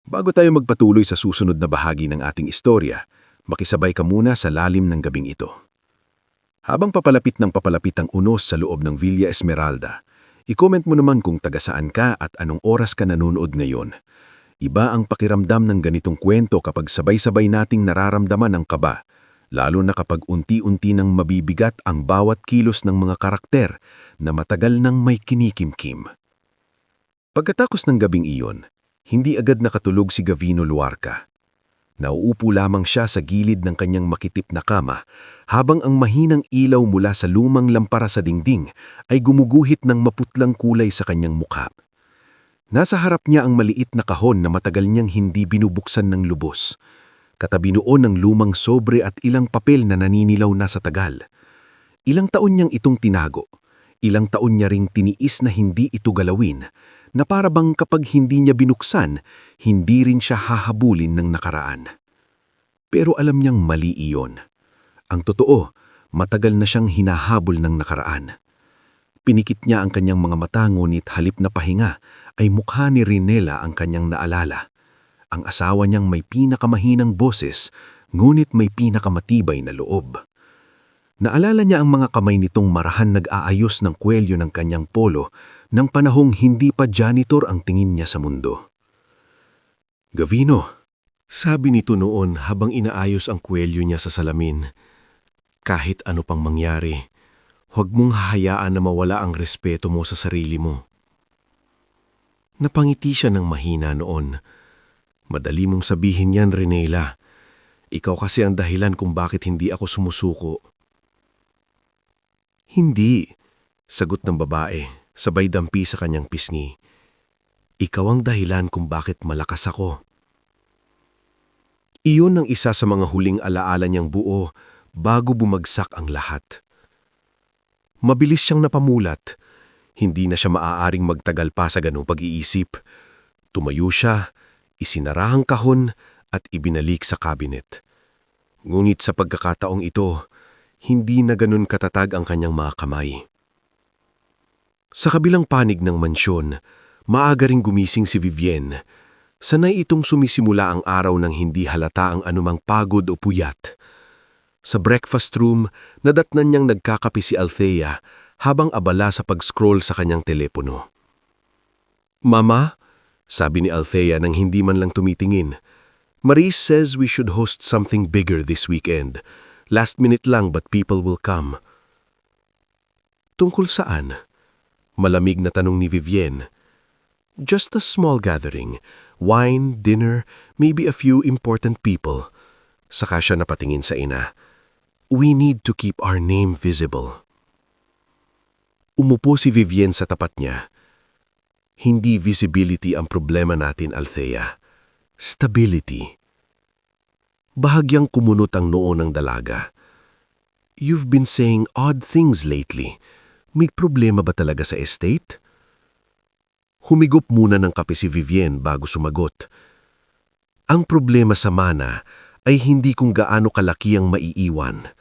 Bago tayo magpatuloy sa susunod na bahagi ng ating istorya, Makisabay ka muna sa lalim ng gabing ito. Habang papalapit ang unos sa loob ng Villa Esmeralda, i-comment mo naman kung taga saan ka at anong oras ka nanonood ngayon. Iba ang pakiramdam ng ganitong kwento kapag sabay-sabay nating nararamdaman ang kaba, lalo na kapag unti-unti nang mabibigat ang bawat kilos ng mga karakter na matagal nang may kinikimkim. Pagkatapos ng gabing iyon, hindi agad nakatulog si Gavino Luarca. Nauupo lamang siya sa gilid ng kanyang makitip na kama habang ang mahinang ilaw mula sa lumang lampara sa dingding ay gumuguhit ng maputlang kulay sa kanyang mukha. Nasa harap niya ang maliit na kahon na matagal niyang hindi binubuksan ng lubos. Katabi noon ng lumang sobre at ilang papel na naninilaw na sa tagal. Ilang taon niyang itong tinago. Ilang taon niya ring tiniis na hindi ito galawin, na para bang kapag hindi niya binuksan, hindi rin siya hahabulin ng nakaraan. Pero alam niyang mali iyon. Ang totoo, matagal na siyang hinahabol ng nakaraan. Pinikit niya ang kanyang mga mata ngunit halip na pahinga ay mukha ni Rinela ang kanyang naalala. Ang asawa niyang may pinakamahinang boses ngunit may pinakamatibay na loob. Naalala niya ang mga kamay nitong marahan nag-aayos ng kwelyo ng kanyang polo nang panahong hindi pa janitor ang tingin niya sa mundo. Gavino, sabi nito noon habang inaayos ang kwelyo niya sa salamin, kahit ano pang mangyari, huwag mong hahayaan na mawala ang respeto mo sa sarili mo. Napangiti siya ng mahina noon. Madali mong sabihin yan, Rinela. Ikaw kasi ang dahilan kung bakit hindi ako sumusuko. Hindi, sagot ng babae, sabay dampi sa kanyang pisngi. Ikaw ang dahilan kung bakit malakas ako. Iyon ang isa sa mga huling alaala niyang buo bago bumagsak ang lahat. Mabilis siyang napamulat. Hindi na siya maaaring magtagal pa sa ganung pag-iisip. Tumayo siya, isinara ang kahon at ibinalik sa kabinet. Ngunit sa pagkakataong ito, hindi na ganun katatag ang kanyang mga kamay. Sa kabilang panig ng mansyon, maaga ring gumising si Vivienne. Sanay itong sumisimula ang araw nang hindi halata ang anumang pagod o puyat. Sa breakfast room, nadatnan niyang nagkakape si Althea habang abala sa pag-scroll sa kanyang telepono. "Mama," sabi ni Althea nang hindi man lang tumitingin, "Maris says we should host something bigger this weekend. Last minute lang but people will come." "Tungkol saan?" Malamig na tanong ni Vivienne. "Just a small gathering. Wine, dinner, maybe a few important people." Saka siya napatingin sa ina. "We need to keep our name visible." Umupo si Vivienne sa tapat niya. "Hindi visibility ang problema natin, Althea. Stability." Bahagyang kumunot ang noo ng dalaga. "You've been saying odd things lately. May problema ba talaga sa estate?" Humigop muna ng kape si Vivienne bago sumagot. "Ang problema sa mana ay hindi kung gaano kalaki ang maiiwan.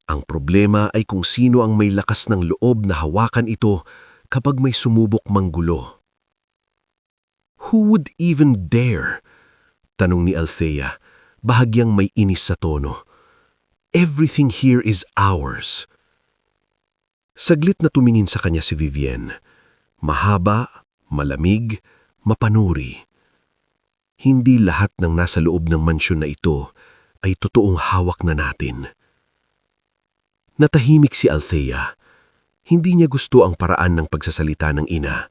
Ang problema ay kung sino ang may lakas ng loob na hawakan ito kapag may sumubok manggulo." "Who would even dare?" tanong ni Althea, bahagyang may inis sa tono. "Everything here is ours." Saglit na tumingin sa kanya si Vivienne. Mahaba, malamig, mapanuri. Hindi lahat ng nasa loob ng mansyon na ito ay totoong hawak na natin. Natahimik si Althea. Hindi niya gusto ang paraan ng pagsasalita ng ina.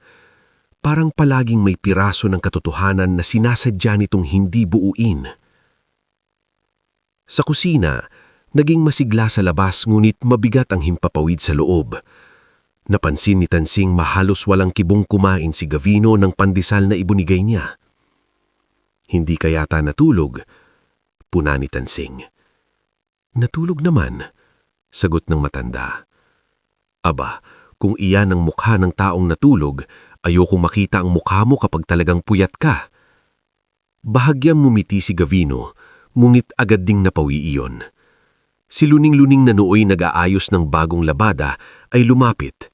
Parang palaging may piraso ng katotohanan na sinasadya nitong hindi buuin. Sa kusina, naging masigla sa labas ngunit mabigat ang himpapawid sa loob. Napansin ni Tansing mahalos walang kibong kumain si Gavino ng pandesal na ibunigay niya. "Hindi ka yata natulog?" puna ni Tansing. "Natulog naman," sagot ng matanda. "Aba, kung iyan ang mukha ng taong natulog, ayokong makita ang mukha mo kapag talagang puyat ka." Bahagyang ngumiti si Gavino, ngunit agad ding napawi iyon. Si luning-luning na nooy nag-aayos ng bagong labada ay lumapit.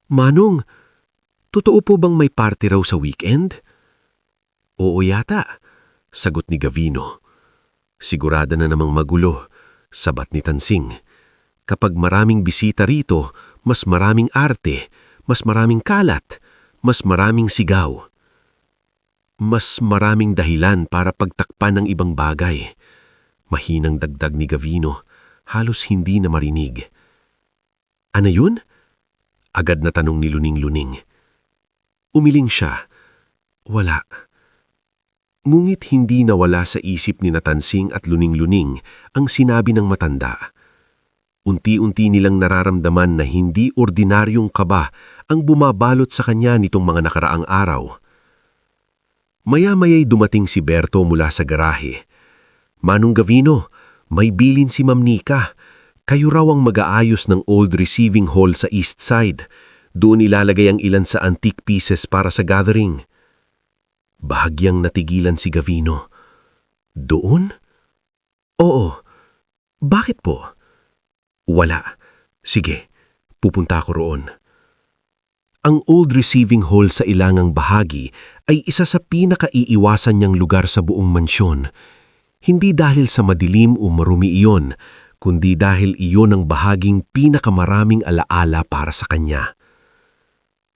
"Manong, totoo po bang may party raw sa weekend?" "Oo yata," sagot ni Gavino. Sigurada na namang magulo, sabat ni Tansing. Kapag maraming bisita rito, mas maraming arte, mas maraming kalat, mas maraming sigaw. Mas maraming dahilan para pagtakpan ng ibang bagay. Mahinang dagdag ni Gavino, halos hindi na marinig. Ano yun? Agad na tanong ni Luning-Luning. Umiling siya. Wala. Ngunit hindi nawala sa isip ni Tansing at Luning-Luning ang sinabi ng matanda. Unti-unti nilang nararamdaman na hindi ordinaryong kaba ang bumabalot sa kanya nitong mga nakaraang araw. Maya-maya'y dumating si Berto mula sa garahe. Manong Gavino, may bilin si Ma'am Nika. Kayo raw ang mag-aayos ng old receiving hall sa east side. Doon ilalagay ang ilan sa antique pieces para sa gathering. Bahagyang natigilan si Gavino. Doon? Oo. Bakit po? Wala. Sige, pupunta ako roon. Ang old receiving hall sa ilangang bahagi ay isa sa pinakaiiwasan niyang lugar sa buong mansyon. Hindi dahil sa madilim o marumi iyon, kundi dahil iyon ang bahaging pinakamaraming alaala para sa kanya.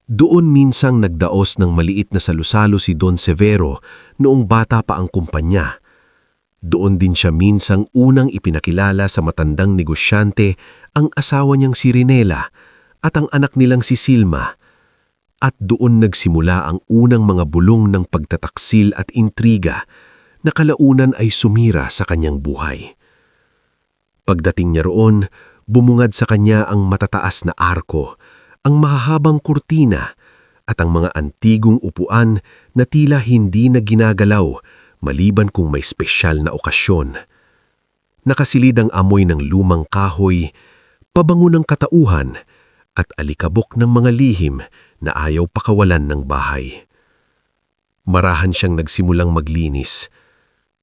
Doon minsang nagdaos ng maliit na salusalo si Don Severo noong bata pa ang kumpanya. Doon din siya minsang unang ipinakilala sa matandang negosyante ang asawa niyang si Rinela at ang anak nilang si Silma. At doon nagsimula ang unang mga bulong ng pagtataksil at intriga na kalaunan ay sumira sa kanyang buhay. Pagdating niya roon, bumungad sa kanya ang matataas na arko, ang mahahabang kurtina at ang mga antigong upuan na tila hindi na ginagalaw maliban kung may espesyal na okasyon. Nakasilid ang amoy ng lumang kahoy, pabango ng katauhan at alikabok ng mga lihim na ayaw pakawalan ng bahay. Marahan siyang nagsimulang maglinis.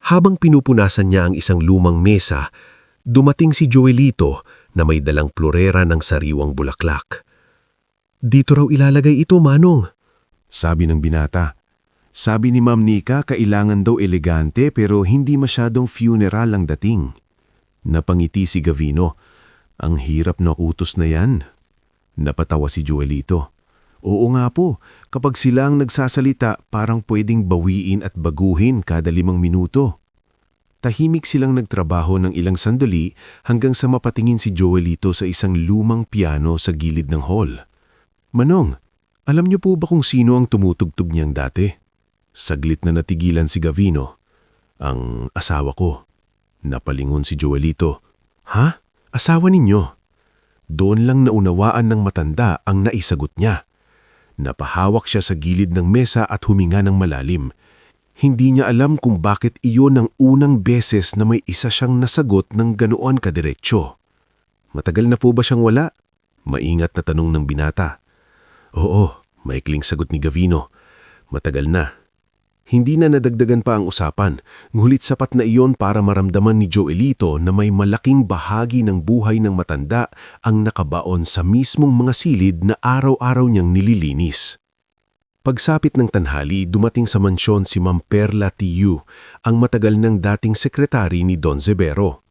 Habang pinupunasan niya ang isang lumang mesa, dumating si Joelito na may dalang plorera ng sariwang bulaklak. Dito raw ilalagay ito, Manong. Sabi ng binata. Sabi ni Ma'am Nika, kailangan daw elegante pero hindi masyadong funeral ang dating. Napangiti si Gavino. Ang hirap na utos na yan. Napatawa si Joelito. Oo nga po, kapag sila ang nagsasalita, parang pwedeng bawiin at baguhin kada 5 minuto. Tahimik silang nagtrabaho ng ilang sandali hanggang sa mapatingin si Joelito sa isang lumang piano sa gilid ng hall. Manong, alam niyo po ba kung sino ang tumutugtog niyang dati? Saglit na natigilan si Gavino. Ang asawa ko. Napalingon si Joelito. Ha? Asawa ninyo? Doon lang naunawaan ng matanda ang naisagot niya. Napahawak siya sa gilid ng mesa at huminga ng malalim. Hindi niya alam kung bakit iyon ang unang beses na may isa siyang nasagot ng ganoon kadiretsyo. Matagal na po ba siyang wala? Maingat na tanong ng binata. Oo, maikling sagot ni Gavino. Matagal na. Hindi na nadagdagan pa ang usapan, ngulit sapat na iyon para maramdaman ni Joelito na may malaking bahagi ng buhay ng matanda ang nakabaon sa mismong mga silid na araw-araw niyang nililinis. Pagsapit ng tanghali, dumating sa mansyon si Ma'am Perla Tiu, ang matagal ng dating sekretary ni Don Severo.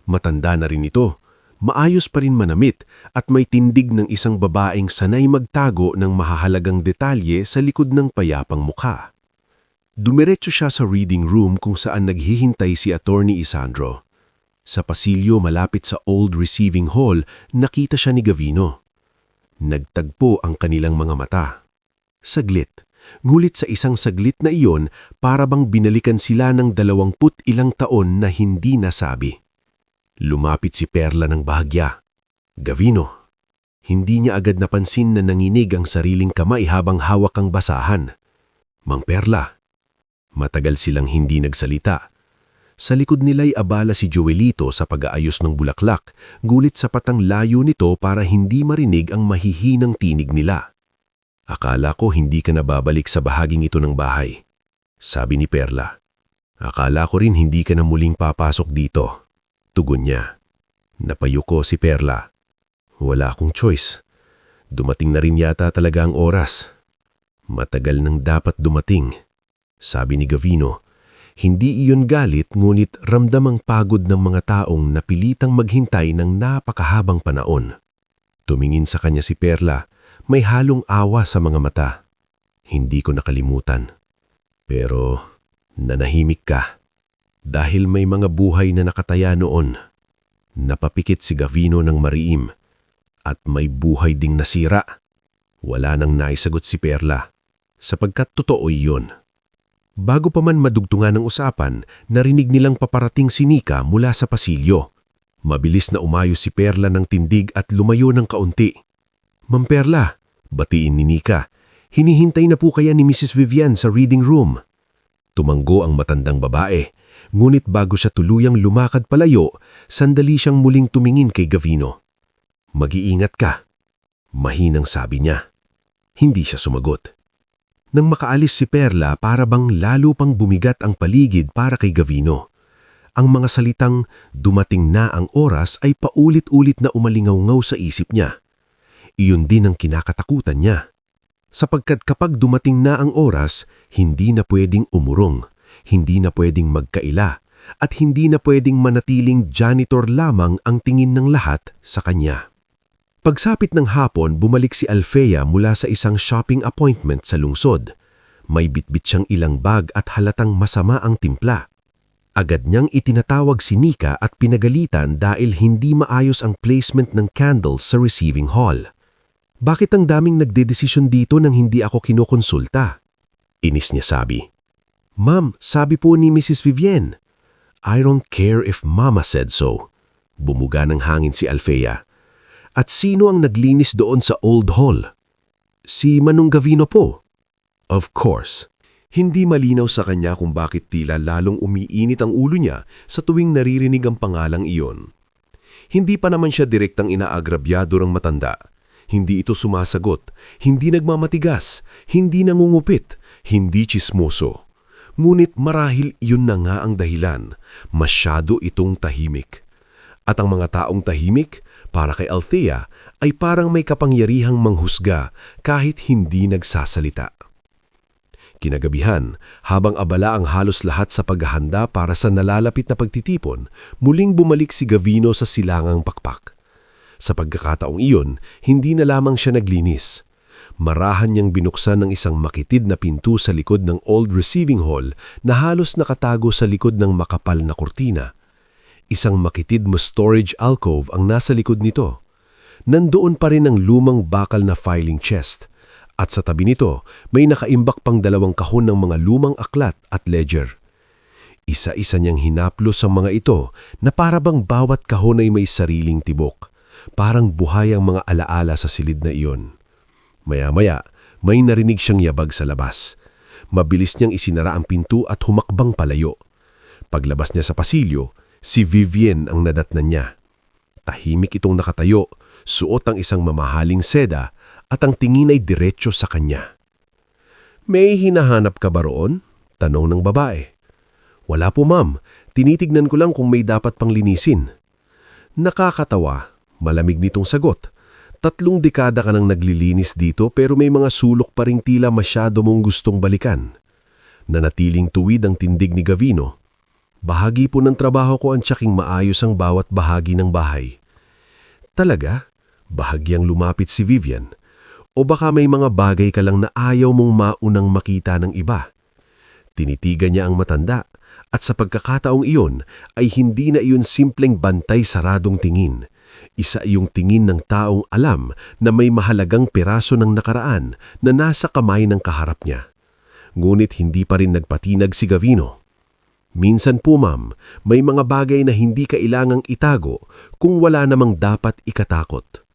Matanda na rin ito. Maayos pa rin manamit at may tindig ng isang babaeng sanay magtago ng mahahalagang detalye sa likod ng payapang mukha. Dumiretso siya sa reading room kung saan naghihintay si Attorney Isandro. Sa pasilyo malapit sa old receiving hall, nakita siya ni Gavino. Nagtagpo ang kanilang mga mata. Saglit, ngulit sa isang saglit na iyon para bang binalikan sila ng 20 ilang taon na hindi nasabi. Lumapit si Perla ng bahagya. Gavino. Hindi niya agad napansin na nanginig ang sariling kamay habang hawak ang basahan. Mang Perla. Matagal silang hindi nagsalita. Sa likod nila'y abala si Joelito sa pag-aayos ng bulaklak, gulit sapat ang layo nito para hindi marinig ang mahihinang tinig nila. Akala ko hindi ka na babalik sa bahaging ito ng bahay. Sabi ni Perla. Akala ko rin hindi ka na muling papasok dito. Tugon niya. Napayuko si Perla. Wala akong choice. Dumating na rin yata talaga ang oras. Matagal nang dapat dumating. Sabi ni Gavino. Hindi iyon galit ngunit ramdam ang pagod ng mga taong napilitang maghintay ng napakahabang panahon. Tumingin sa kanya si Perla, may halong awa sa mga mata. Hindi ko nakalimutan. Pero nanahimik ka. Dahil may mga buhay na nakataya noon. Napapikit si Gavino ng mariim at may buhay ding nasira. Wala nang naisagot si Perla, sapagkat totoo iyon. Bago pa man madugtungan ng usapan, narinig nilang paparating si Nika mula sa pasilyo. Mabilis na umayos si Perla ng tindig at lumayo ng kaunti. "Ma'am Perla," batiin ni Nika, "hinihintay na po kaya ni Mrs. Vivian sa reading room." Tumanggo ang matandang babae, ngunit bago siya tuluyang lumakad palayo, sandali siyang muling tumingin kay Gavino. "Mag-iingat ka," mahinang sabi niya. Hindi siya sumagot. Nang makaalis si Perla, para bang lalo pang bumigat ang paligid para kay Gavino. Ang mga salitang "dumating na ang oras" ay paulit-ulit na umalingaw-ngaw sa isip niya. Iyon din ang kinakatakutan niya. Sapagkat kapag dumating na ang oras, hindi na pwedeng umurong, hindi na pwedeng magkaila, at hindi na pwedeng manatiling janitor lamang ang tingin ng lahat sa kanya. Pagsapit ng hapon, bumalik si Althea mula sa isang shopping appointment sa lungsod. May bitbit siyang ilang bag at halatang masama ang timpla. Agad niyang itinatawag si Nika at pinagalitan dahil hindi maayos ang placement ng candles sa receiving hall. "Bakit ang daming nagdedesisyon dito nang hindi ako kinukonsulta?" Inis niya sabi. "Ma'am, sabi po ni Mrs. Vivian." "I don't care if Mama said so." Bumuga ng hangin si Althea. "At sino ang naglinis doon sa Old Hall?" "Si Manong Gavino po." "Of course." Hindi malinaw sa kanya kung bakit tila lalong umiinit ang ulo niya sa tuwing naririnig ang pangalang iyon. Hindi pa naman siya direktang inaagrabyado ng matanda. Hindi ito sumasagot, hindi nagmamatigas, hindi nangungupit, hindi tsismoso. Ngunit marahil iyon na nga ang dahilan, masyado itong tahimik. At ang mga taong tahimik, para kay Althea, ay parang may kapangyarihang manghusga kahit hindi nagsasalita. Kinagabihan, habang abala ang halos lahat sa paghahanda para sa nalalapit na pagtitipon, muling bumalik si Gavino sa silangang pakpak. Sa pagkakataong iyon, hindi na lamang siya naglinis. Marahan niyang binuksan ng isang makitid na pinto sa likod ng old receiving hall na halos nakatago sa likod ng makapal na kurtina. Isang makitid na storage alcove ang nasa likod nito. Nandoon pa rin ang lumang bakal na filing chest. At sa tabi nito, may nakaimbak pang 2 kahon ng mga lumang aklat at ledger. Isa-isa niyang hinaplos ang mga ito na parabang bawat kahon ay may sariling tibok. Parang buhay ang mga alaala sa silid na iyon. Maya-maya, may narinig siyang yabag sa labas. Mabilis niyang isinara ang pinto at humakbang palayo. Paglabas niya sa pasilyo, si Vivian ang nadatnan niya. Tahimik itong nakatayo, suot ang isang mamahaling seda at ang tingin ay diretsyo sa kanya. "May hinahanap ka ba roon?" tanong ng babae. "Wala po ma'am, tinitignan ko lang kung may dapat pang linisin." Nakakatawa, malamig nitong sagot. 3 dekada ka nang naglilinis dito pero may mga sulok pa ring tila masyado mong gustong balikan. Nanatiling tuwid ang tindig ni Gavino. "Bahagi po ng trabaho ko ang tiyaking maayos ang bawat bahagi ng bahay." "Talaga?" Bahagyang lumapit si Vivian. "O baka may mga bagay ka lang na ayaw mong maunang makita ng iba?" Tinitigan niya ang matanda at sa pagkakataong iyon ay hindi na iyon simpleng bantay saradong tingin. Isa iyong tingin ng taong alam na may mahalagang piraso ng nakaraan na nasa kamay ng kaharap niya. Ngunit hindi pa rin nagpatinag si Gavino. "Minsan po ma'am, may mga bagay na hindi kailangang itago kung wala namang dapat ikatakot."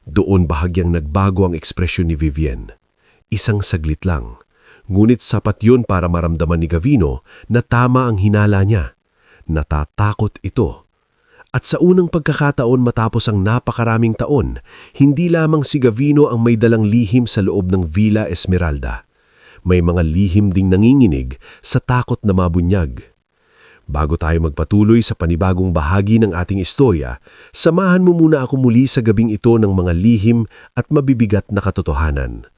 Doon bahagyang nagbago ang ekspresyon ni Vivian. Isang saglit lang. Ngunit sapat yun para maramdaman ni Gavino na tama ang hinala niya. Natatakot ito. At sa unang pagkakataon matapos ang napakaraming taon, hindi lamang si Gavino ang may dalang lihim sa loob ng Villa Esmeralda. May mga lihim ding nanginginig sa takot na mabunyag. Bago tayo magpatuloy sa panibagong bahagi ng ating istorya, samahan mo muna ako muli sa gabing ito ng mga lihim at mabibigat na katotohanan.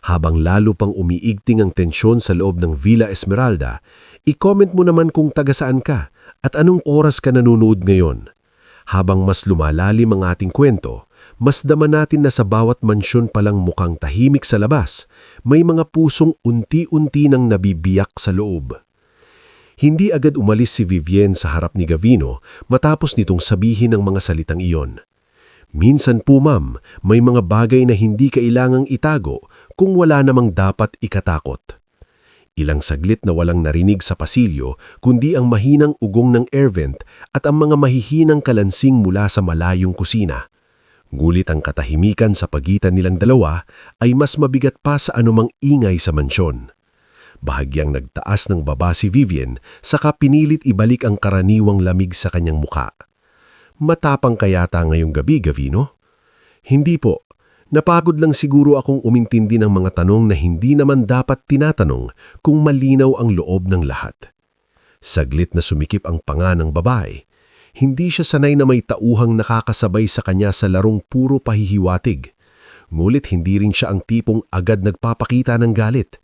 Habang lalo pang umiigting ang tensyon sa loob ng Villa Esmeralda, i-comment mo naman kung taga saan ka at anong oras ka nanonood ngayon. Habang mas lumalalim ang ating kwento, mas dama natin na sa bawat mansyon palang mukhang tahimik sa labas, may mga pusong unti-unti nang nabibiyak sa loob. Hindi agad umalis si Vivienne sa harap ni Gavino matapos nitong sabihin ang mga salitang iyon. Minsan po ma'am, may mga bagay na hindi kailangang itago kung wala namang dapat ikatakot. Ilang saglit na walang narinig sa pasilyo kundi ang mahinang ugong ng air vent at ang mga mahihinang kalansing mula sa malayong kusina. Ngulit ang katahimikan sa pagitan nilang dalawa ay mas mabigat pa sa anumang ingay sa mansyon. Bahagyang nagtaas ng baba si Vivienne saka pinilit ibalik ang karaniwang lamig sa kanyang muka. Matapang kayata ngayong gabi, Gavino? Hindi po. Napagod lang siguro akong umintindi ng mga tanong na hindi naman dapat tinatanong kung malinaw ang loob ng lahat. Saglit na sumikip ang panga ng babae. Hindi siya sanay na may tauhang nakakasabay sa kanya sa larong puro pahihiwatig. Ngulit hindi rin siya ang tipong agad nagpapakita ng galit.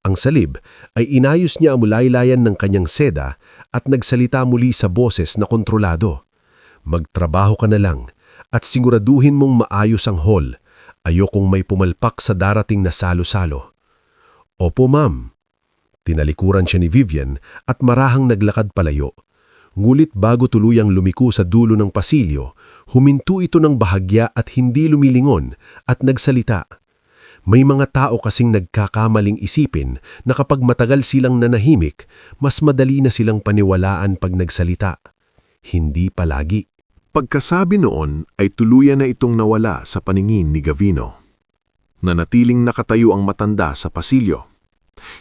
Ang salib ay inayos niya ang mulaylayan ng kanyang seda at nagsalita muli sa boses na kontrolado. Magtrabaho ka na lang at siguraduhin mong maayos ang hall. Ayokong may pumalpak sa darating na salo-salo. Opo, ma'am. Tinalikuran siya ni Vivienne at marahang naglakad palayo. Ngulit bago tuluyang lumiko sa dulo ng pasilyo, huminto ito ng bahagya at hindi lumilingon at nagsalita. May mga tao kasing nagkakamaling isipin na kapag matagal silang nanahimik, mas madali na silang paniwalaan pag nagsalita. Hindi palagi. Pagkasabi noon ay tuluyan na itong nawala sa paningin ni Gavino. Nanatiling nakatayo ang matanda sa pasilyo.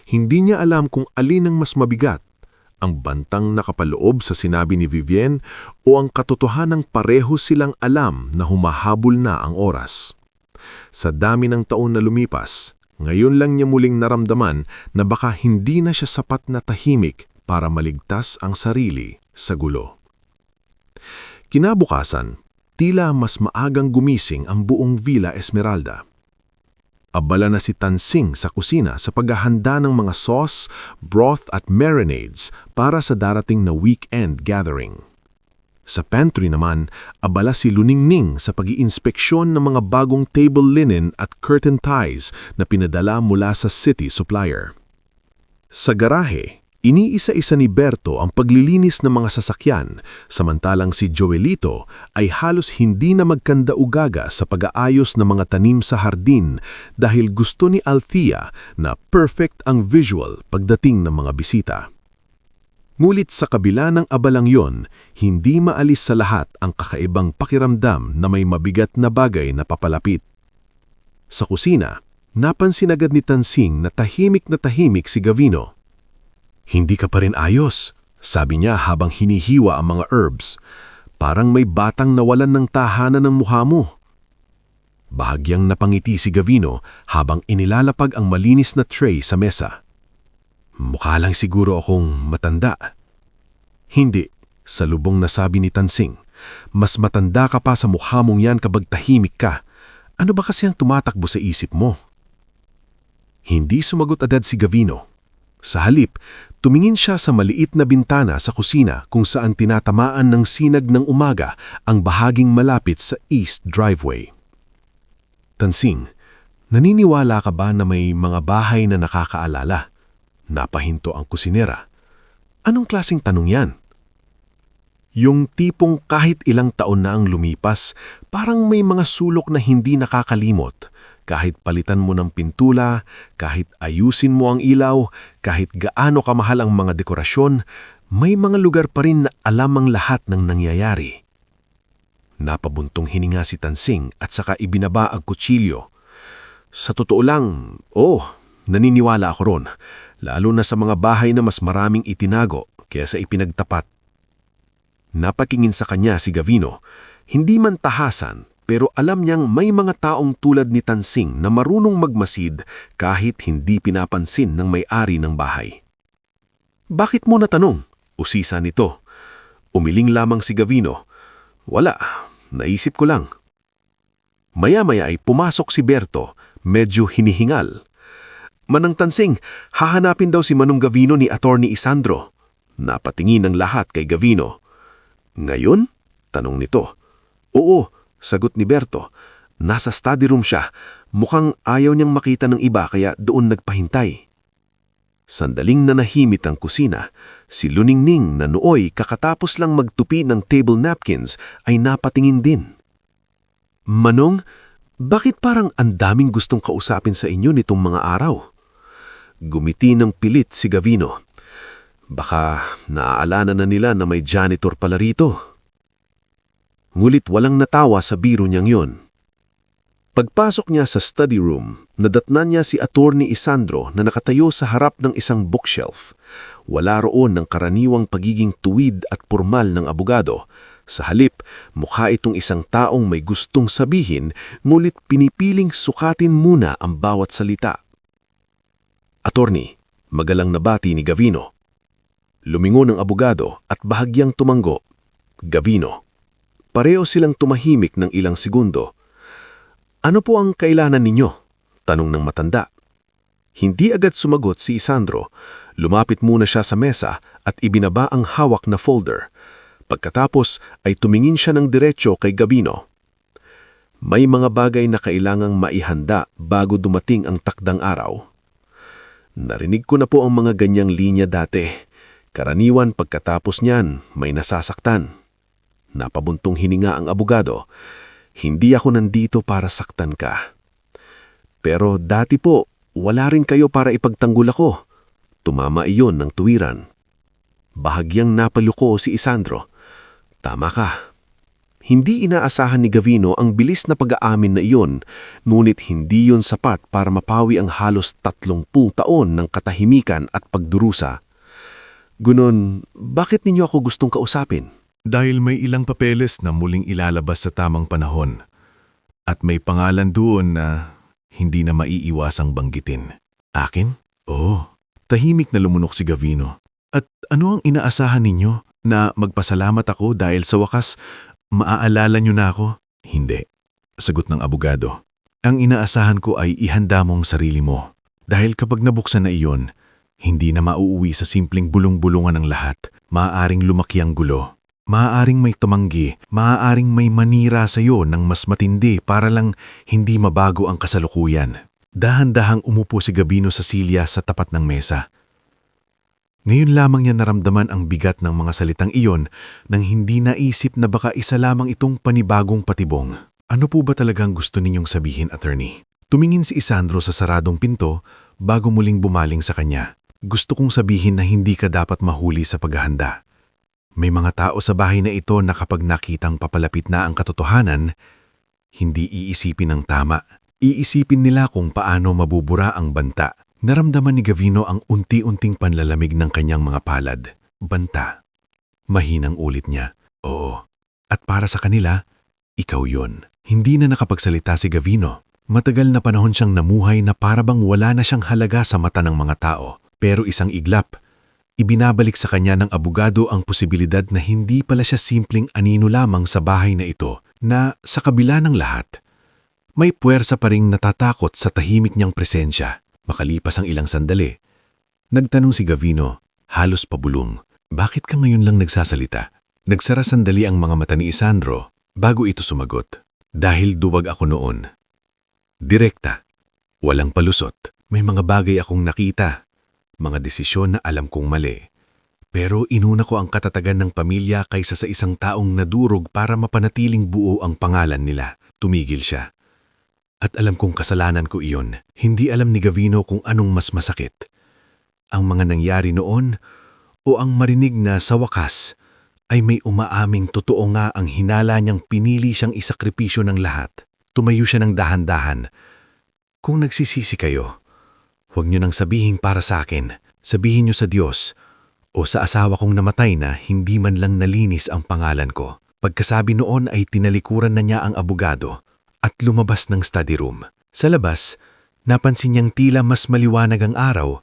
Hindi niya alam kung alin ang mas mabigat, ang bantang nakapaloob sa sinabi ni Vivienne o ang katotohanang pareho silang alam na humahabol na ang oras. Sa dami ng taon na lumipas, ngayon lang niya muling naramdaman na baka hindi na siya sapat na tahimik para maligtas ang sarili sa gulo. Kinabukasan, tila mas maagang gumising ang buong Villa Esmeralda. Abala na si Tansing sa kusina sa paghahanda ng mga sauce, broth at marinades para sa darating na weekend gathering. Sa pantry naman, abala si Luningning sa pag-iinspeksyon ng mga bagong table linen at curtain ties na pinadala mula sa city supplier. Sa garahe, iniisa-isa ni Berto ang paglilinis ng mga sasakyan, samantalang si Joelito ay halos hindi na magkanda-ugaga sa pag-aayos ng mga tanim sa hardin dahil gusto ni Althea na perfect ang visual pagdating ng mga bisita. Ngulit sa kabila ng abalang yon, hindi maalis sa lahat ang kakaibang pakiramdam na may mabigat na bagay na papalapit. Sa kusina, napansin agad ni Tansing na tahimik si Gavino. Hindi ka pa rin ayos, sabi niya habang hinihiwa ang mga herbs. Parang may batang nawalan ng tahanan ng mukha mo. Bahagyang napangiti si Gavino habang inilalapag ang malinis na tray sa mesa. Mukha lang siguro akong matanda. Hindi, salubong na sabi ni Tansing. Mas matanda ka pa sa mukha mong yan kapag tahimik ka. Ano ba kasi ang tumatakbo sa isip mo? Hindi sumagot agad si Gavino. Sa halip, tumingin siya sa maliit na bintana sa kusina kung saan tinatamaan ng sinag ng umaga ang bahaging malapit sa east driveway. Tansing, naniniwala ka ba na may mga bahay na nakakaalala? Napahinto ang kusinera. Anong klaseng tanong yan? Yung tipong kahit ilang taon na ang lumipas, parang may mga sulok na hindi nakakalimot. Kahit palitan mo ng pintula, kahit ayusin mo ang ilaw, kahit gaano kamahal ang mga dekorasyon, may mga lugar pa rin na alam ang lahat ng nangyayari. Napabuntong hininga si Tansing at saka ibinaba ang kutsilyo. Sa totoo lang, naniniwala ako ron, lalo na sa mga bahay na mas maraming itinago kaysa ipinagtapat. Napakingin sa kanya si Gavino, hindi man tahasan, pero alam niyang may mga taong tulad ni Tansing na marunong magmasid kahit hindi pinapansin ng may-ari ng bahay. Bakit mo natanong? Usisa nito. Umiling lamang si Gavino. Wala, naisip ko lang. Maya-maya ay pumasok si Berto, medyo hinihingal. Manang Tansing, hahanapin daw si Manong Gavino ni Attorney Isandro. Napatingin ang lahat kay Gavino. Ngayon? Tanong nito. Oo, sagot ni Berto. Nasa study room siya. Mukhang ayaw niyang makita ng iba kaya doon nagpahintay. Sandaling nanahimik ang kusina. Si Luningning na nooy kakatapos lang magtupi ng table napkins ay napatingin din. Manong, bakit parang ang daming gustong kausapin sa inyo nitong mga araw? Gumiti ng pilit si Gavino. Baka naaalala na nila na may janitor pala rito. Ngulit walang natawa sa biro niyang yun. Pagpasok niya sa study room, nadatnan niya si Attorney Isandro na nakatayo sa harap ng isang bookshelf. Wala roon ng karaniwang pagiging tuwid at pormal ng abogado. Sa halip, mukha itong isang taong may gustong sabihin, ngulit pinipiling sukatin muna ang bawat salita. Attorney, magalang nabati ni Gavino. Lumingon ang abogado at bahagyang tumanggo. Gavino. Pareho silang tumahimik ng ilang segundo. Ano po ang kailangan ninyo? Tanong ng matanda. Hindi agad sumagot si Isandro. Lumapit muna siya sa mesa at ibinaba ang hawak na folder. Pagkatapos ay tumingin siya ng diretsyo kay Gavino. May mga bagay na kailangang maihanda bago dumating ang takdang araw. Narinig ko na po ang mga ganyang linya dati. Karaniwan pagkatapos niyan, may nasasaktan. Napabuntong hininga ang abogado. Hindi ako nandito para saktan ka. Pero dati po, wala rin kayo para ipagtanggol ako. Tumama iyon ng tuwiran. Bahagyang napaluko si Isandro. Tama ka. Hindi inaasahan ni Gavino ang bilis na pag-aamin na iyon, ngunit hindi yun sapat para mapawi ang halos 30 taon ng katahimikan at pagdurusa. Gunon, bakit ninyo ako gustong kausapin? Dahil may ilang papeles na muling ilalabas sa tamang panahon. At may pangalan doon na hindi na maiiwasang banggitin. Akin? Oo. Tahimik na lumunok si Gavino. At ano ang inaasahan ninyo? Na magpasalamat ako dahil sa wakas maaalala niyo na ako? Hindi. Sagot ng abogado. Ang inaasahan ko ay ihanda mong sarili mo. Dahil kapag nabuksan na iyon, hindi na mauuwi sa simpleng bulong-bulungan ng lahat. Maaaring lumaki ang gulo. Maaaring may tumanggi. Maaaring may manira sa iyo ng mas matindi para lang hindi mabago ang kasalukuyan. Dahan-dahang umupo si Gavino sa silya sa tapat ng mesa. Ngayon lamang niya naramdaman ang bigat ng mga salitang iyon nang hindi naisip na baka isa lamang itong panibagong patibong. Ano po ba talagang gusto ninyong sabihin, attorney? Tumingin si Isandro sa saradong pinto bago muling bumaling sa kanya. Gusto kong sabihin na hindi ka dapat mahuli sa paghahanda. May mga tao sa bahay na ito na kapag nakitang papalapit na ang katotohanan, hindi iisipin ng tama. Iisipin nila kung paano mabubura ang banta. Naramdaman ni Gavino ang unti-unting panlalamig ng kanyang mga palad. Banta. Mahinang ulit niya. Oo. At para sa kanila, ikaw yon. Hindi na nakapagsalita si Gavino. Matagal na panahon siyang namuhay na parabang wala na siyang halaga sa mata ng mga tao. Pero isang iglap, ibinabalik sa kanya ng abogado ang posibilidad na hindi pala siya simpleng anino lamang sa bahay na ito, na sa kabila ng lahat, may puwersa pa ring natatakot sa tahimik niyang presensya. Makalipas ang ilang sandali, nagtanong si Gavino, halos pabulong, bakit ka ngayon lang nagsasalita? Nagsara sandali ang mga mata ni Isandro bago ito sumagot. Dahil duwag ako noon. Direkta, walang palusot, may mga bagay akong nakita, mga desisyon na alam kong mali. Pero inuna ko ang katatagan ng pamilya kaysa sa isang taong nadurog para mapanatiling buo ang pangalan nila. Tumigil siya. At alam kong kasalanan ko iyon. Hindi alam ni Gavino kung anong mas masakit. Ang mga nangyari noon o ang marinig na sa wakas ay may umaaming totoo nga ang hinala niyang pinili siyang isakripisyo ng lahat. Tumayo siya ng dahan-dahan. Kung nagsisisi kayo, huwag niyo nang sabihin para sa akin. Sabihin niyo sa Diyos o sa asawa kong namatay na hindi man lang nalinis ang pangalan ko. Pagkasabi noon ay tinalikuran na niya ang abogado at lumabas ng study room. Sa labas, napansin niyang tila mas maliwanag ang araw,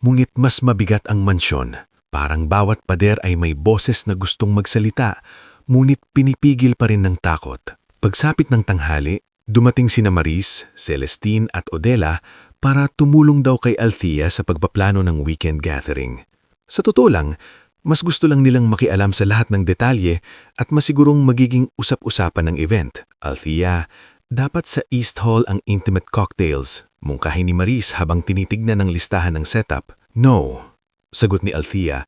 ngunit mas mabigat ang mansyon. Parang bawat pader ay may boses na gustong magsalita, ngunit pinipigil pa rin ng takot. Pagsapit ng tanghali, dumating sina Maris, Celestine at Odela para tumulong daw kay Althea sa pagpaplano ng weekend gathering. Sa totoo lang, mas gusto lang nilang makialam sa lahat ng detalye at masigurong magiging usap-usapan ng event. Althea, dapat sa East Hall ang intimate cocktails, mungkahi ni Maris habang tinitignan ng listahan ng setup. No, sagot ni Althea.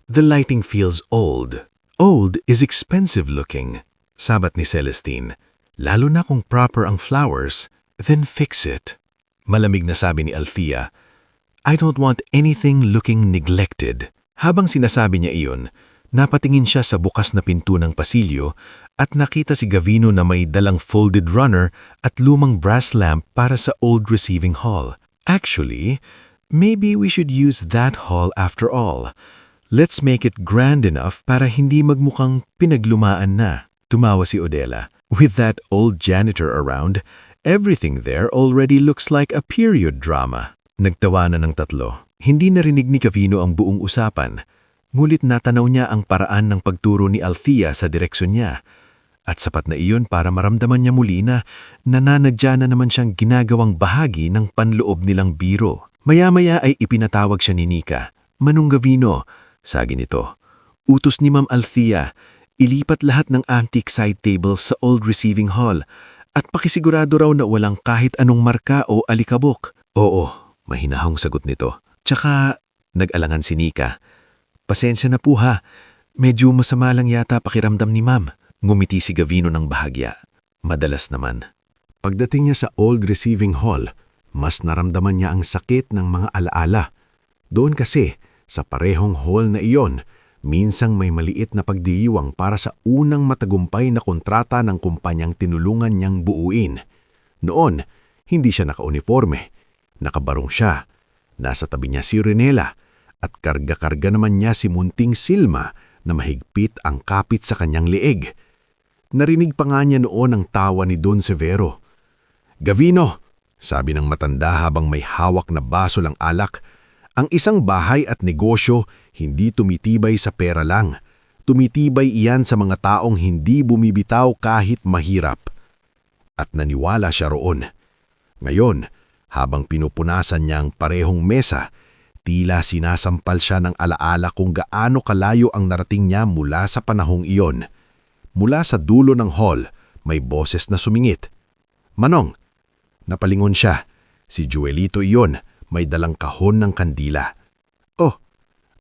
The lighting feels old. Old is expensive looking, sabat ni Celestine. Lalo na kung proper ang flowers, then fix it. Malamig na sabi ni Althea, I don't want anything looking neglected. Habang sinasabi niya iyon, napatingin siya sa bukas na pinto ng pasilyo at nakita si Gavino na may dalang folded runner at lumang brass lamp para sa old receiving hall. Actually, maybe we should use that hall after all. Let's make it grand enough para hindi magmukhang pinaglumaan na. Tumawa si Odela. With that old janitor around, everything there already looks like a period drama. Nagtawanan ng tatlo. Hindi narinig ni Gavino ang buong usapan, ngulit natanaw niya ang paraan ng pagturo ni Althea sa direksyon niya. At sapat na iyon para maramdaman niya muli na nananadya na naman siyang ginagawang bahagi ng panloob nilang biro. Maya-maya ay ipinatawag siya ni Nika. Manong Gavino, sagi nito. Utos ni Ma'am Althea, ilipat lahat ng antique side tables sa old receiving hall at pakisigurado raw na walang kahit anong marka o alikabok. Oo, mahinahong sagot nito. Tsaka, nag-alangan si Nika. Pasensya na po ha, medyo masama lang yata pakiramdam ni Ma'am. Ngumiti si Gavino ng bahagya. Madalas naman. Pagdating niya sa old receiving hall, mas naramdaman niya ang sakit ng mga alaala. Doon kasi, sa parehong hall na iyon, minsang may maliit na pagdiiwang para sa unang matagumpay na kontrata ng kumpanyang tinulungan niyang buuin. Noon, hindi siya naka-uniforme. Nakabarong siya. Nasa tabi niya si Renela at karga-karga naman niya si Munting Silma na mahigpit ang kapit sa kanyang leeg. Narinig pa nga niya noon ang tawa ni Don Severo. Gavino, sabi ng matanda habang may hawak na baso ng alak, ang isang bahay at negosyo hindi tumitibay sa pera lang. Tumitibay iyan sa mga taong hindi bumibitaw kahit mahirap. At naniwala siya roon. Ngayon, habang pinupunasan niya ang parehong mesa, tila sinasampal siya ng alaala kung gaano kalayo ang narating niya mula sa panahong iyon. Mula sa dulo ng hall, may boses na sumingit. Manong! Napalingon siya. Si Joelito iyon, may dalang kahon ng kandila. Oh,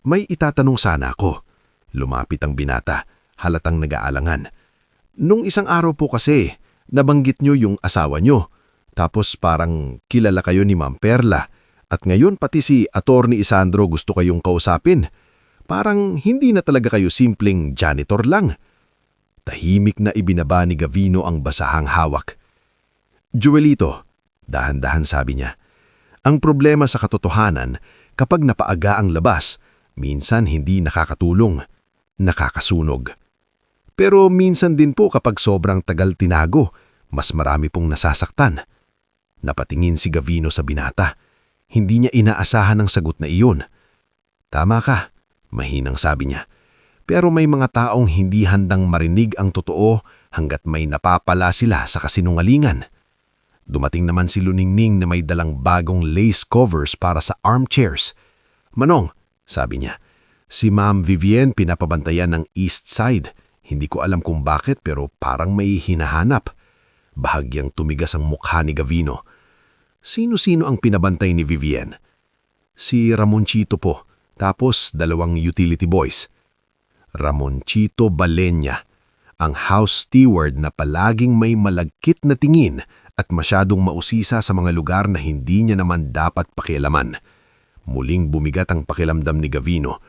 may itatanong sana ako. Lumapit ang binata, halatang nag-aalangan. Nung isang araw po kasi, nabanggit niyo yung asawa niyo. Tapos parang kilala kayo ni Ma'am Perla at ngayon pati si Attorney Isandro gusto kayong kausapin. Parang hindi na talaga kayo simpleng janitor lang. Tahimik na ibinaba ni Gavino ang basahang hawak. Joelito, dahan-dahan sabi niya, ang problema sa katotohanan kapag napaaga ang labas, minsan hindi nakakatulong, nakakasunog. Pero minsan din po kapag sobrang tagal tinago, mas marami pong nasasaktan. Napatingin si Gavino sa binata. Hindi niya inaasahan ang sagot na iyon. Tama ka, mahinang sabi niya. Pero may mga taong hindi handang marinig ang totoo hanggat may napapala sila sa kasinungalingan. Dumating naman si Luningning na may dalang bagong lace covers para sa armchairs. Manong, sabi niya, si Ma'am Vivienne pinapabantayan ng East Side. Hindi ko alam kung bakit pero parang may hinahanap. Bahagyang tumigas ang mukha ni Gavino. Sino-sino ang pinabantay ni Vivienne? Si Ramonchito po, tapos 2 utility boys. Ramonchito Balenya, ang house steward na palaging may malagkit na tingin at masyadong mausisa sa mga lugar na hindi niya naman dapat pakialaman. Muling bumigat ang pakilamdam ni Gavino.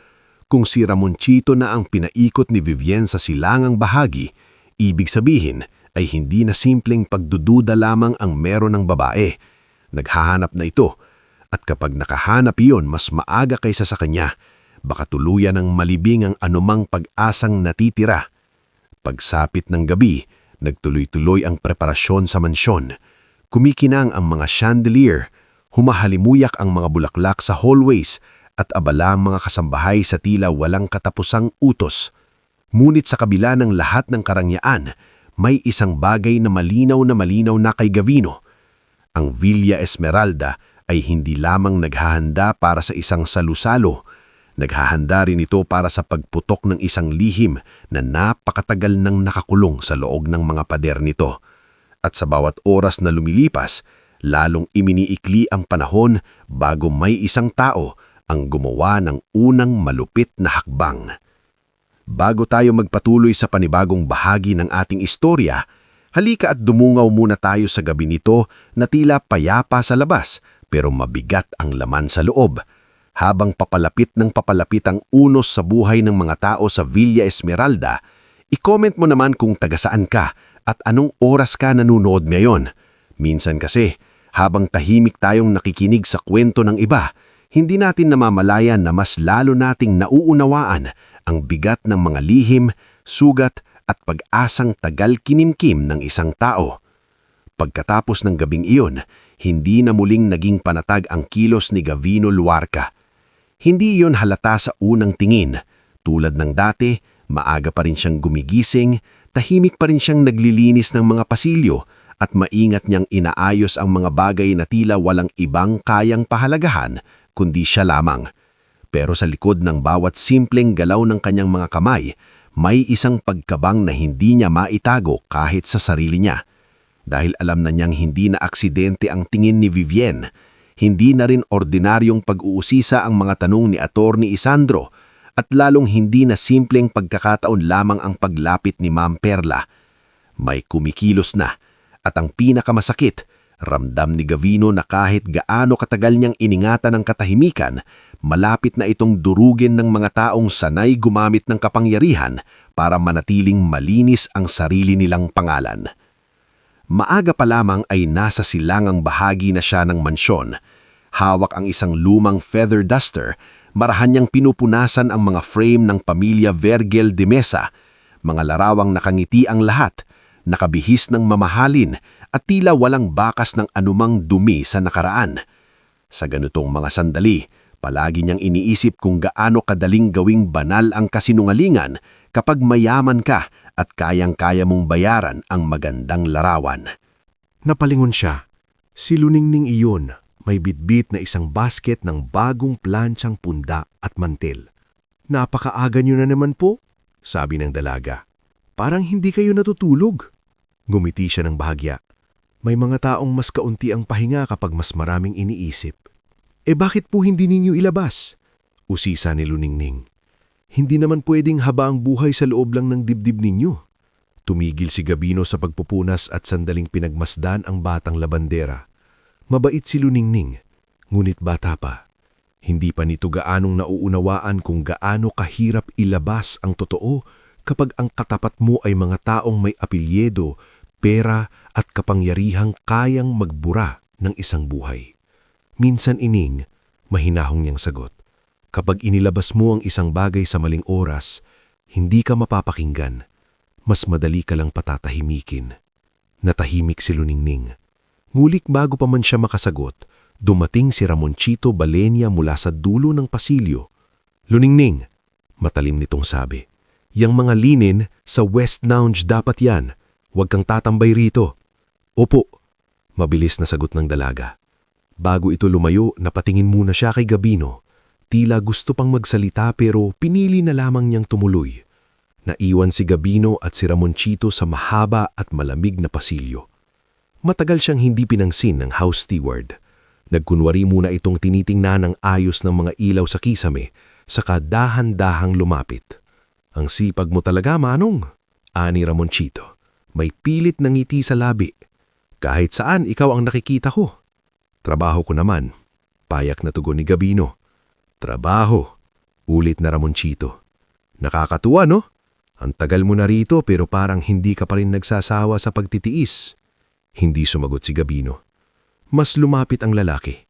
Kung si Ramonchito na ang pinaikot ni Vivienne sa silangang bahagi, ibig sabihin ay hindi na simpleng pagdududa lamang ang meron ng babae. Naghahanap na ito at kapag nakahanap iyon mas maaga kaysa sa kanya, baka tuluyan ng malibing ang anumang pag-asang natitira. Pagsapit ng gabi, nagtuloy-tuloy ang preparasyon sa mansyon. Kumikinang ang mga chandelier, humahalimuyak ang mga bulaklak sa hallways at abala ang mga kasambahay sa tila walang katapusang utos. Ngunit sa kabila ng lahat ng karangyaan, may isang bagay na malinaw na kay Gavino. Ang Villa Esmeralda ay hindi lamang naghahanda para sa isang salusalo, naghahanda rin ito para sa pagputok ng isang lihim na napakatagal nang nakakulong sa loob ng mga pader nito. At sa bawat oras na lumilipas, lalong iminiikli ang panahon bago may isang tao ang gumawa ng unang malupit na hakbang. Bago tayo magpatuloy sa panibagong bahagi ng ating istorya, halika at dumungaw muna tayo sa gabi nito na tila payapa sa labas pero mabigat ang laman sa loob. Habang papalapit ang unos sa buhay ng mga tao sa Villa Esmeralda, i-comment mo naman kung taga-saan ka at anong oras ka nanonood ngayon. Minsan kasi, habang tahimik tayong nakikinig sa kwento ng iba, hindi natin namamalayan na mas lalo nating nauunawaan ang bigat ng mga lihim, sugat at pag-asang tagal kinimkim ng isang tao. Pagkatapos ng gabing iyon, hindi na muling naging panatag ang kilos ni Gavino Luarca. Hindi iyon halata sa unang tingin. Tulad ng dati, maaga pa rin siyang gumigising, tahimik pa rin siyang naglilinis ng mga pasilyo at maingat niyang inaayos ang mga bagay na tila walang ibang kayang pahalagahan kundi siya lamang. Pero sa likod ng bawat simpleng galaw ng kanyang mga kamay, may isang pagkabang na hindi niya maitago kahit sa sarili niya. Dahil alam na niyang hindi na aksidente ang tingin ni Vivienne, hindi na rin ordinaryong pag-uusisa ang mga tanong ni Attorney Isandro at lalong hindi na simpleng pagkakataon lamang ang paglapit ni Ma'am Perla. May kumikilos na at ang pinakamasakit, ramdam ni Gavino na kahit gaano katagal niyang iningatan ang katahimikan, malapit na itong durugin ng mga taong sanay gumamit ng kapangyarihan para manatiling malinis ang sarili nilang pangalan. Maaga pa lamang ay nasa silangang bahagi na siya ng mansyon. Hawak ang isang lumang feather duster, marahan niyang pinupunasan ang mga frame ng pamilya Vergel de Mesa, mga larawang nakangiti ang lahat, nakabihis ng mamahalin at tila walang bakas ng anumang dumi sa nakaraan. Sa ganitong mga sandali, palagi niyang iniisip kung gaano kadaling gawing banal ang kasinungalingan kapag mayaman ka at kayang-kaya mong bayaran ang magandang larawan. Napalingon siya. Si Luningning iyon, may bitbit na isang basket ng bagong planchang punda at mantel. "Napakaaga niyo na naman po," sabi ng dalaga. "Parang hindi kayo natutulog." Ngumiti siya ng bahagya. "May mga taong mas kaunti ang pahinga kapag mas maraming iniisip." "Eh bakit po hindi ninyo ilabas?" usisa ni Luningning. "Hindi naman pwedeng haba ang buhay sa loob lang ng dibdib ninyo." Tumigil si Gavino sa pagpupunas at sandaling pinagmasdan ang batang labandera. Mabait si Luningning, ngunit bata pa. Hindi pa nito gaanong nauunawaan kung gaano kahirap ilabas ang totoo kapag ang katapat mo ay mga taong may apelyedo, pera at kapangyarihang kayang magbura ng isang buhay. Minsan ining, mahinahong niyang sagot. Kapag inilabas mo ang isang bagay sa maling oras, hindi ka mapapakinggan. Mas madali ka lang patatahimikin. Natahimik si Luningning. Ngulik bago pa man siya makasagot, dumating si Ramonchito Balenia mula sa dulo ng pasilyo. "Luningning," matalim nitong sabi, "yang mga linen sa West Lounge dapat yan. Huwag kang tatambay rito." "Opo," mabilis na sagot ng dalaga. Bago ito lumayo, napatingin muna siya kay Gavino. Tila gusto pang magsalita pero pinili na lamang niyang tumuloy. Naiwan si Gavino at si Ramonchito sa mahaba at malamig na pasilyo. Matagal siyang hindi pinangsin ng house steward. Nagkunwari muna itong tinitingnan ng ayos ng mga ilaw sa kisame, saka dahan-dahang lumapit. "Ang sipag mo talaga, Manong," ani Ramonchito. May pilit na ngiti sa labi. "Kahit saan, ikaw ang nakikita ko." "Trabaho ko naman," payak na tugon ni Gavino. "Trabaho," ulit na Ramonchito. "Nakakatuwa, no? Ang tagal mo na rito pero parang hindi ka pa rin nagsasawa sa pagtitiis." Hindi sumagot si Gavino. Mas lumapit ang lalaki.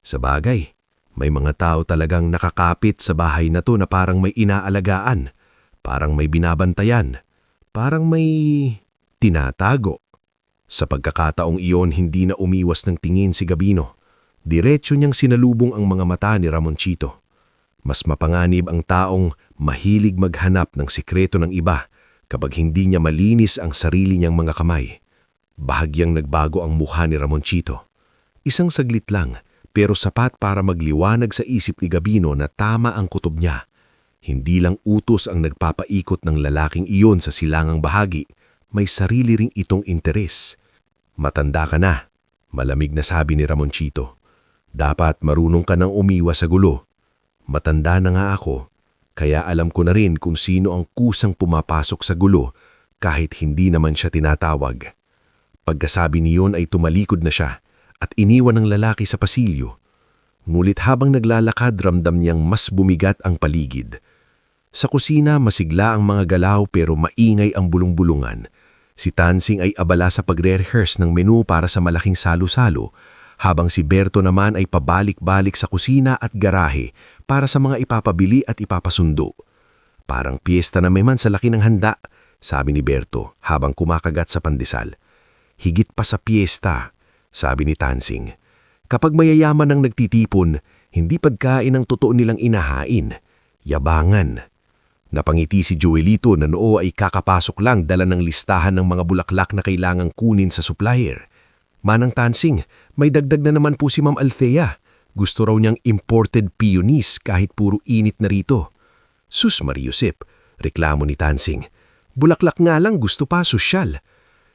"Sa bagay, may mga tao talagang nakakapit sa bahay na to na parang may inaalagaan, parang may binabantayan, parang may tinatago." Sa pagkakataong iyon, hindi na umiwas ng tingin si Gavino. Diretso niyang sinalubong ang mga mata ni Ramonchito. Mas mapanganib ang taong mahilig maghanap ng sikreto ng iba kapag hindi niya malinis ang sarili niyang mga kamay. Bahagyang nagbago ang mukha ni Ramonchito. Isang saglit lang, pero sapat para magliwanag sa isip ni Gabino na tama ang kutob niya. Hindi lang utos ang nagpapaikot ng lalaking iyon sa silangang bahagi, may sarili ring itong interes. Matanda ka na, malamig na sabi ni Ramonchito. Dapat marunong ka nang umiwas sa gulo. Matanda na nga ako, kaya alam ko na rin kung sino ang kusang pumapasok sa gulo kahit hindi naman siya tinatawag. Pagkasabi niyon ay tumalikod na siya at iniwan ng lalaki sa pasilyo. Ngunit habang naglalakad ramdam niyang mas bumigat ang paligid. Sa kusina masigla ang mga galaw pero maingay ang bulong-bulungan. Si Tansing ay abala sa pagre-rehearse ng menu para sa malaking salo-salo, habang si Berto naman ay pabalik-balik sa kusina at garahe para sa mga ipapabili at ipapasundo. Parang piyesta na may man sa laki ng handa, sabi ni Berto habang kumakagat sa pandesal. Higit pa sa piyesta, sabi ni Tansing. Kapag mayayaman ang nagtitipon, hindi pagkain ang totoo nilang inahain, yabangan. Napangiti si Joelito na noo ay kakapasok lang dala ng listahan ng mga bulaklak na kailangang kunin sa supplier. Manang Tansing, may dagdag na naman po si Ma'am Althea. Gusto raw niyang imported peonies kahit puro init na rito. Sus Mariusip, reklamo ni Tansing. Bulaklak nga lang, gusto pa sosyal.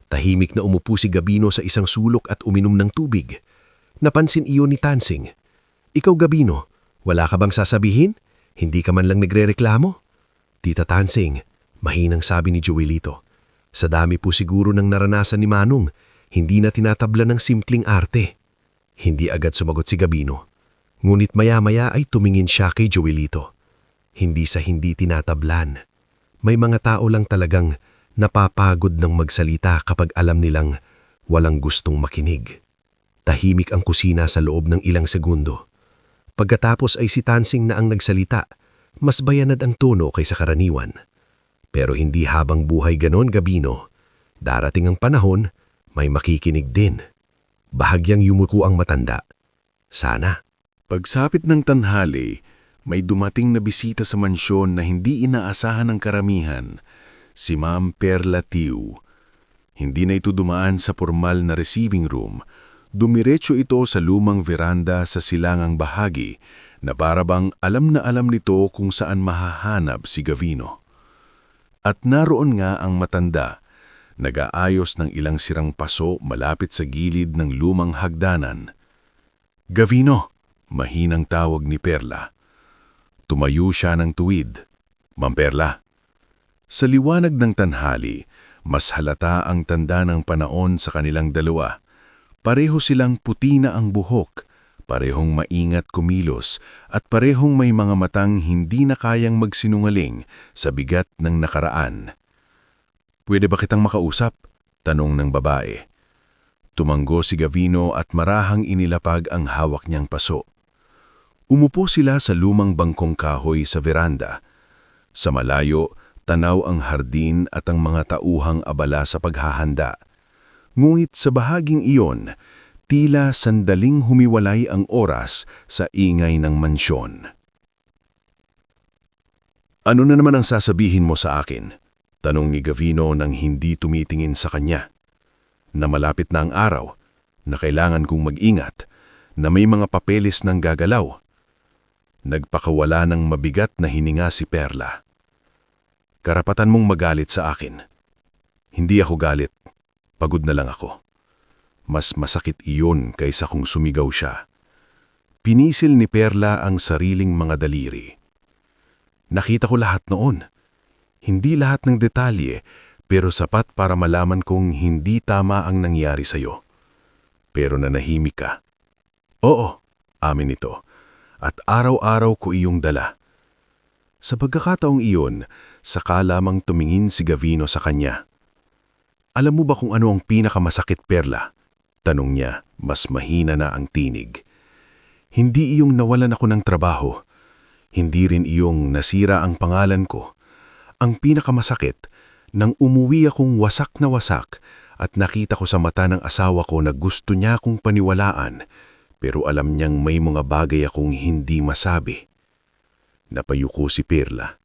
Tahimik na umupo si Gabino sa isang sulok at uminom ng tubig. Napansin iyon ni Tansing. Ikaw Gabino, wala ka bang sasabihin? Hindi ka man lang nagrereklamo? Tita Tansing, mahinang sabi ni Joelito. Sa dami po siguro ng naranasan ni Manong, hindi na tinatabla ng simpleng arte. Hindi agad sumagot si Gabino. Ngunit maya-maya ay tumingin siya kay Joelito. Hindi sa hindi tinatablan. May mga tao lang talagang napapagod ng magsalita kapag alam nilang walang gustong makinig. Tahimik ang kusina sa loob ng ilang segundo. Pagkatapos ay si Tansing na ang nagsalita. Mas bayanad ang tono kaysa karaniwan. Pero hindi habang buhay ganon, Gabino. Darating ang panahon, may makikinig din. Bahagyang yumuko ang matanda. Sana. Pagsapit ng tanghali, may dumating na bisita sa mansyon na hindi inaasahan ng karamihan, si Ma'am Perla Tiu. Hindi na ito dumaan sa formal na receiving room. Dumiretso ito sa lumang veranda sa silangang bahagi na parabang alam na alam nito kung saan mahahanap si Gavino. At naroon nga ang matanda, nag-aayos ng ilang sirang paso malapit sa gilid ng lumang hagdanan. Gavino, mahinang tawag ni Perla. Tumayo siya ng tuwid. Ma'am Perla. Sa liwanag ng tanghali, mas halata ang tanda ng panahon sa kanilang dalawa. Pareho silang puti na ang buhok, parehong maingat kumilos at parehong may mga matang hindi na kayang magsinungaling sa bigat ng nakaraan. Pwede ba kitang makausap? Tanong ng babae. Tumanggo si Gavino at marahang inilapag ang hawak niyang paso. Umupo sila sa lumang bangkong kahoy sa veranda. Sa malayo, tanaw ang hardin at ang mga tauhang abala sa paghahanda. Ngunit sa bahaging iyon, tila sandaling humiwalay ang oras sa ingay ng mansyon. Ano na naman ang sasabihin mo sa akin? Tanong ni Gavino nang hindi tumitingin sa kanya. Na malapit na ang araw, na kailangan kong mag-ingat, na may mga papeles ng gagalaw. Nagpakawala ng mabigat na hininga si Perla. Karapatan mong magalit sa akin. Hindi ako galit. Pagod na lang ako. Mas masakit iyon kaysa kung sumigaw siya. Pinisil ni Perla ang sariling mga daliri. Nakita ko lahat noon. Hindi lahat ng detalye, pero sapat para malaman kong hindi tama ang nangyari sa'yo. Pero nanahimik ka. Oo, amin ito. At araw-araw ko iyong dala. Sa pagkakataong iyon, saka lamang tumingin si Gavino sa kanya. Alam mo ba kung ano ang pinakamasakit, Perla? Tanong niya, mas mahina na ang tinig. Hindi iyong nawalan ako ng trabaho. Hindi rin iyong nasira ang pangalan ko. Ang pinakamasakit, nang umuwi akong wasak na wasak at nakita ko sa mata ng asawa ko na gusto niya akong paniwalaan, pero alam niyang may mga bagay akong hindi masabi. Napayuko si Perla.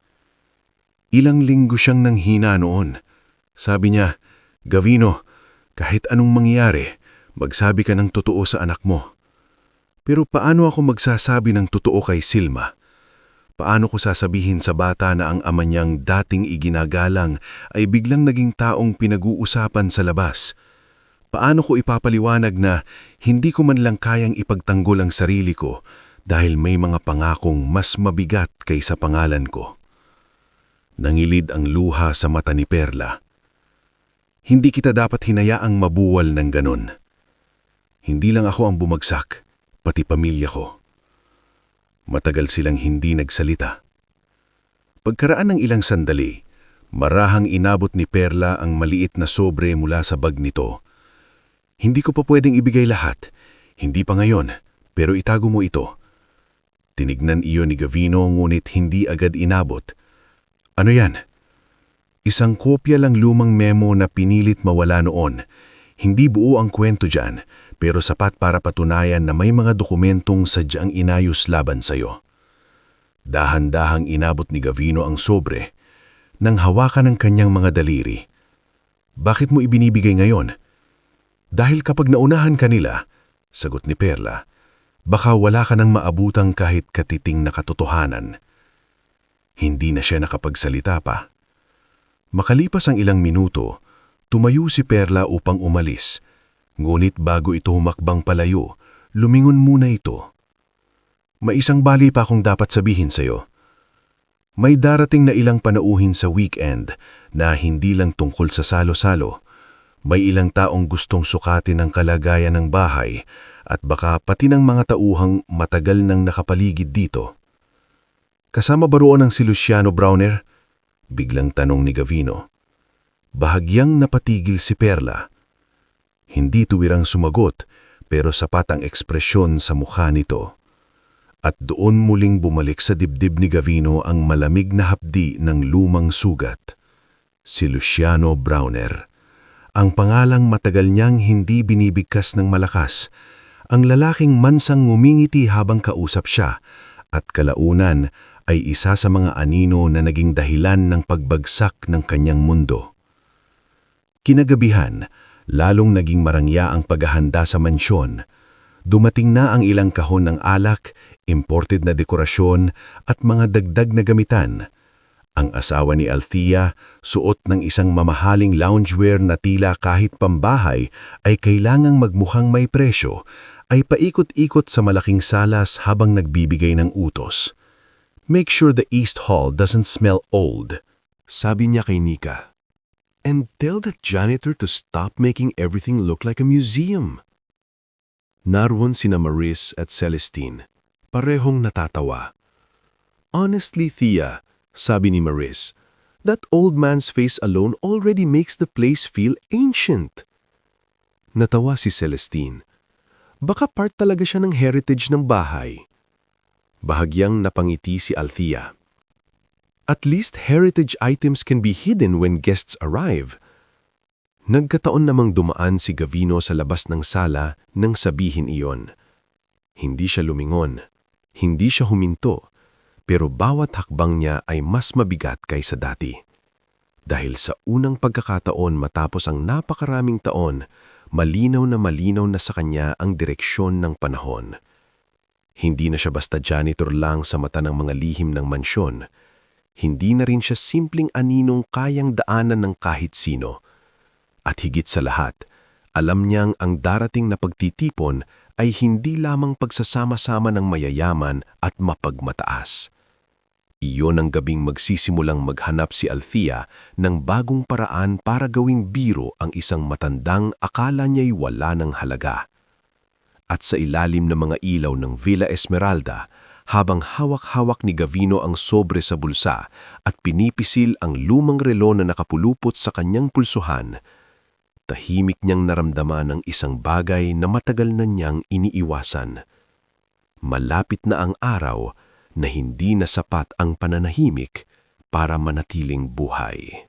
Ilang linggo siyang nanghina noon. Sabi niya, Gavino, kahit anong mangyari, magsabi ka ng totoo sa anak mo. Pero paano ako magsasabi ng totoo kay Silma? Paano ko sasabihin sa bata na ang ama niyang dating iginagalang ay biglang naging taong pinag-uusapan sa labas? Paano ko ipapaliwanag na hindi ko man lang kayang ipagtanggol ang sarili ko dahil may mga pangakong mas mabigat kaysa pangalan ko? Nangilid ang luha sa mata ni Perla. Hindi kita dapat hinayaang mabuwal ng ganon. Hindi lang ako ang bumagsak, pati pamilya ko. Matagal silang hindi nagsalita. Pagkaraan ng ilang sandali, marahang inabot ni Perla ang maliit na sobre mula sa bag nito. Hindi ko pa pwedeng ibigay lahat. Hindi pa ngayon, pero itago mo ito. Tinignan iyon ni Gavino ngunit hindi agad inabot. Ano yan? Isang kopya lang lumang memo na pinilit mawala noon. Hindi buo ang kwento dyan, pero sapat para patunayan na may mga dokumentong sadyang inayos laban sa'yo. Dahan-dahang inabot ni Gavino ang sobre nang hawakan ng kanyang mga daliri. Bakit mo ibinibigay ngayon? Dahil kapag naunahan kanila, sagot ni Perla, baka wala ka nang maabutang kahit katiting na katotohanan. Hindi na siya nakapagsalita pa. Makalipas ang ilang minuto, tumayo si Perla upang umalis. Ngunit bago ito humakbang palayo, lumingon muna ito. May isang bali pa akong dapat sabihin sa'yo. May darating na ilang panauhin sa weekend na hindi lang tungkol sa salo-salo. May ilang taong gustong sukatin ang kalagayan ng bahay at baka pati ng mga tauhang matagal nang nakapaligid dito. Kasama ba roon ang si Luciano Browner? Biglang tanong ni Gavino. Bahagyang napatigil si Perla. Hindi tuwirang sumagot pero sapat ang ekspresyon sa mukha nito. At doon muling bumalik sa dibdib ni Gavino ang malamig na hapdi ng lumang sugat. Si Luciano Browner. Ang pangalang matagal niyang hindi binibigkas ng malakas. Ang lalaking mansang ngumingiti habang kausap siya at kalaunan ay isa sa mga anino na naging dahilan ng pagbagsak ng kanyang mundo. Kinagabihan, lalong naging marangya ang paghahanda sa mansyon. Dumating na ang ilang kahon ng alak, imported na dekorasyon at mga dagdag na gamitan. Ang asawa ni Althea, suot ng isang mamahaling loungewear na tila kahit pambahay ay kailangang magmukhang may presyo, ay paikot-ikot sa malaking salas habang nagbibigay ng utos. Make sure the East Hall doesn't smell old. Sabi niya kay Nika. And tell that janitor to stop making everything look like a museum. Naroon sina Maris at Celestine, parehong natatawa. Honestly, Thea, sabi ni Maris, that old man's face alone already makes the place feel ancient. Natawa si Celestine. Baka part talaga siya ng heritage ng bahay. Bahagyang napangiti si Althea. At least heritage items can be hidden when guests arrive. Nagkataon namang dumaan si Gavino sa labas ng sala nang sabihin iyon. Hindi siya lumingon, hindi siya huminto, pero bawat hakbang niya ay mas mabigat kaysa dati. Dahil sa unang pagkakataon matapos ang napakaraming taon, malinaw na sa kanya ang direksyon ng panahon. Hindi na siya basta janitor lang sa mata ng mga lihim ng mansyon. Hindi na rin siya simpleng aninong kayang daanan ng kahit sino. At higit sa lahat, alam niyang ang darating na pagtitipon ay hindi lamang pagsasama-sama ng mayayaman at mapagmataas. Iyon ang gabing magsisimulang maghanap si Althea ng bagong paraan para gawing biro ang isang matandang akala niya'y wala ng halaga. At sa ilalim ng mga ilaw ng Villa Esmeralda, habang hawak-hawak ni Gavino ang sobre sa bulsa at pinipisil ang lumang relo na nakapulupot sa kanyang pulsuhan, tahimik niyang naramdaman ang isang bagay na matagal na niyang iniiwasan. Malapit na ang araw na hindi na sapat ang pananahimik para manatiling buhay.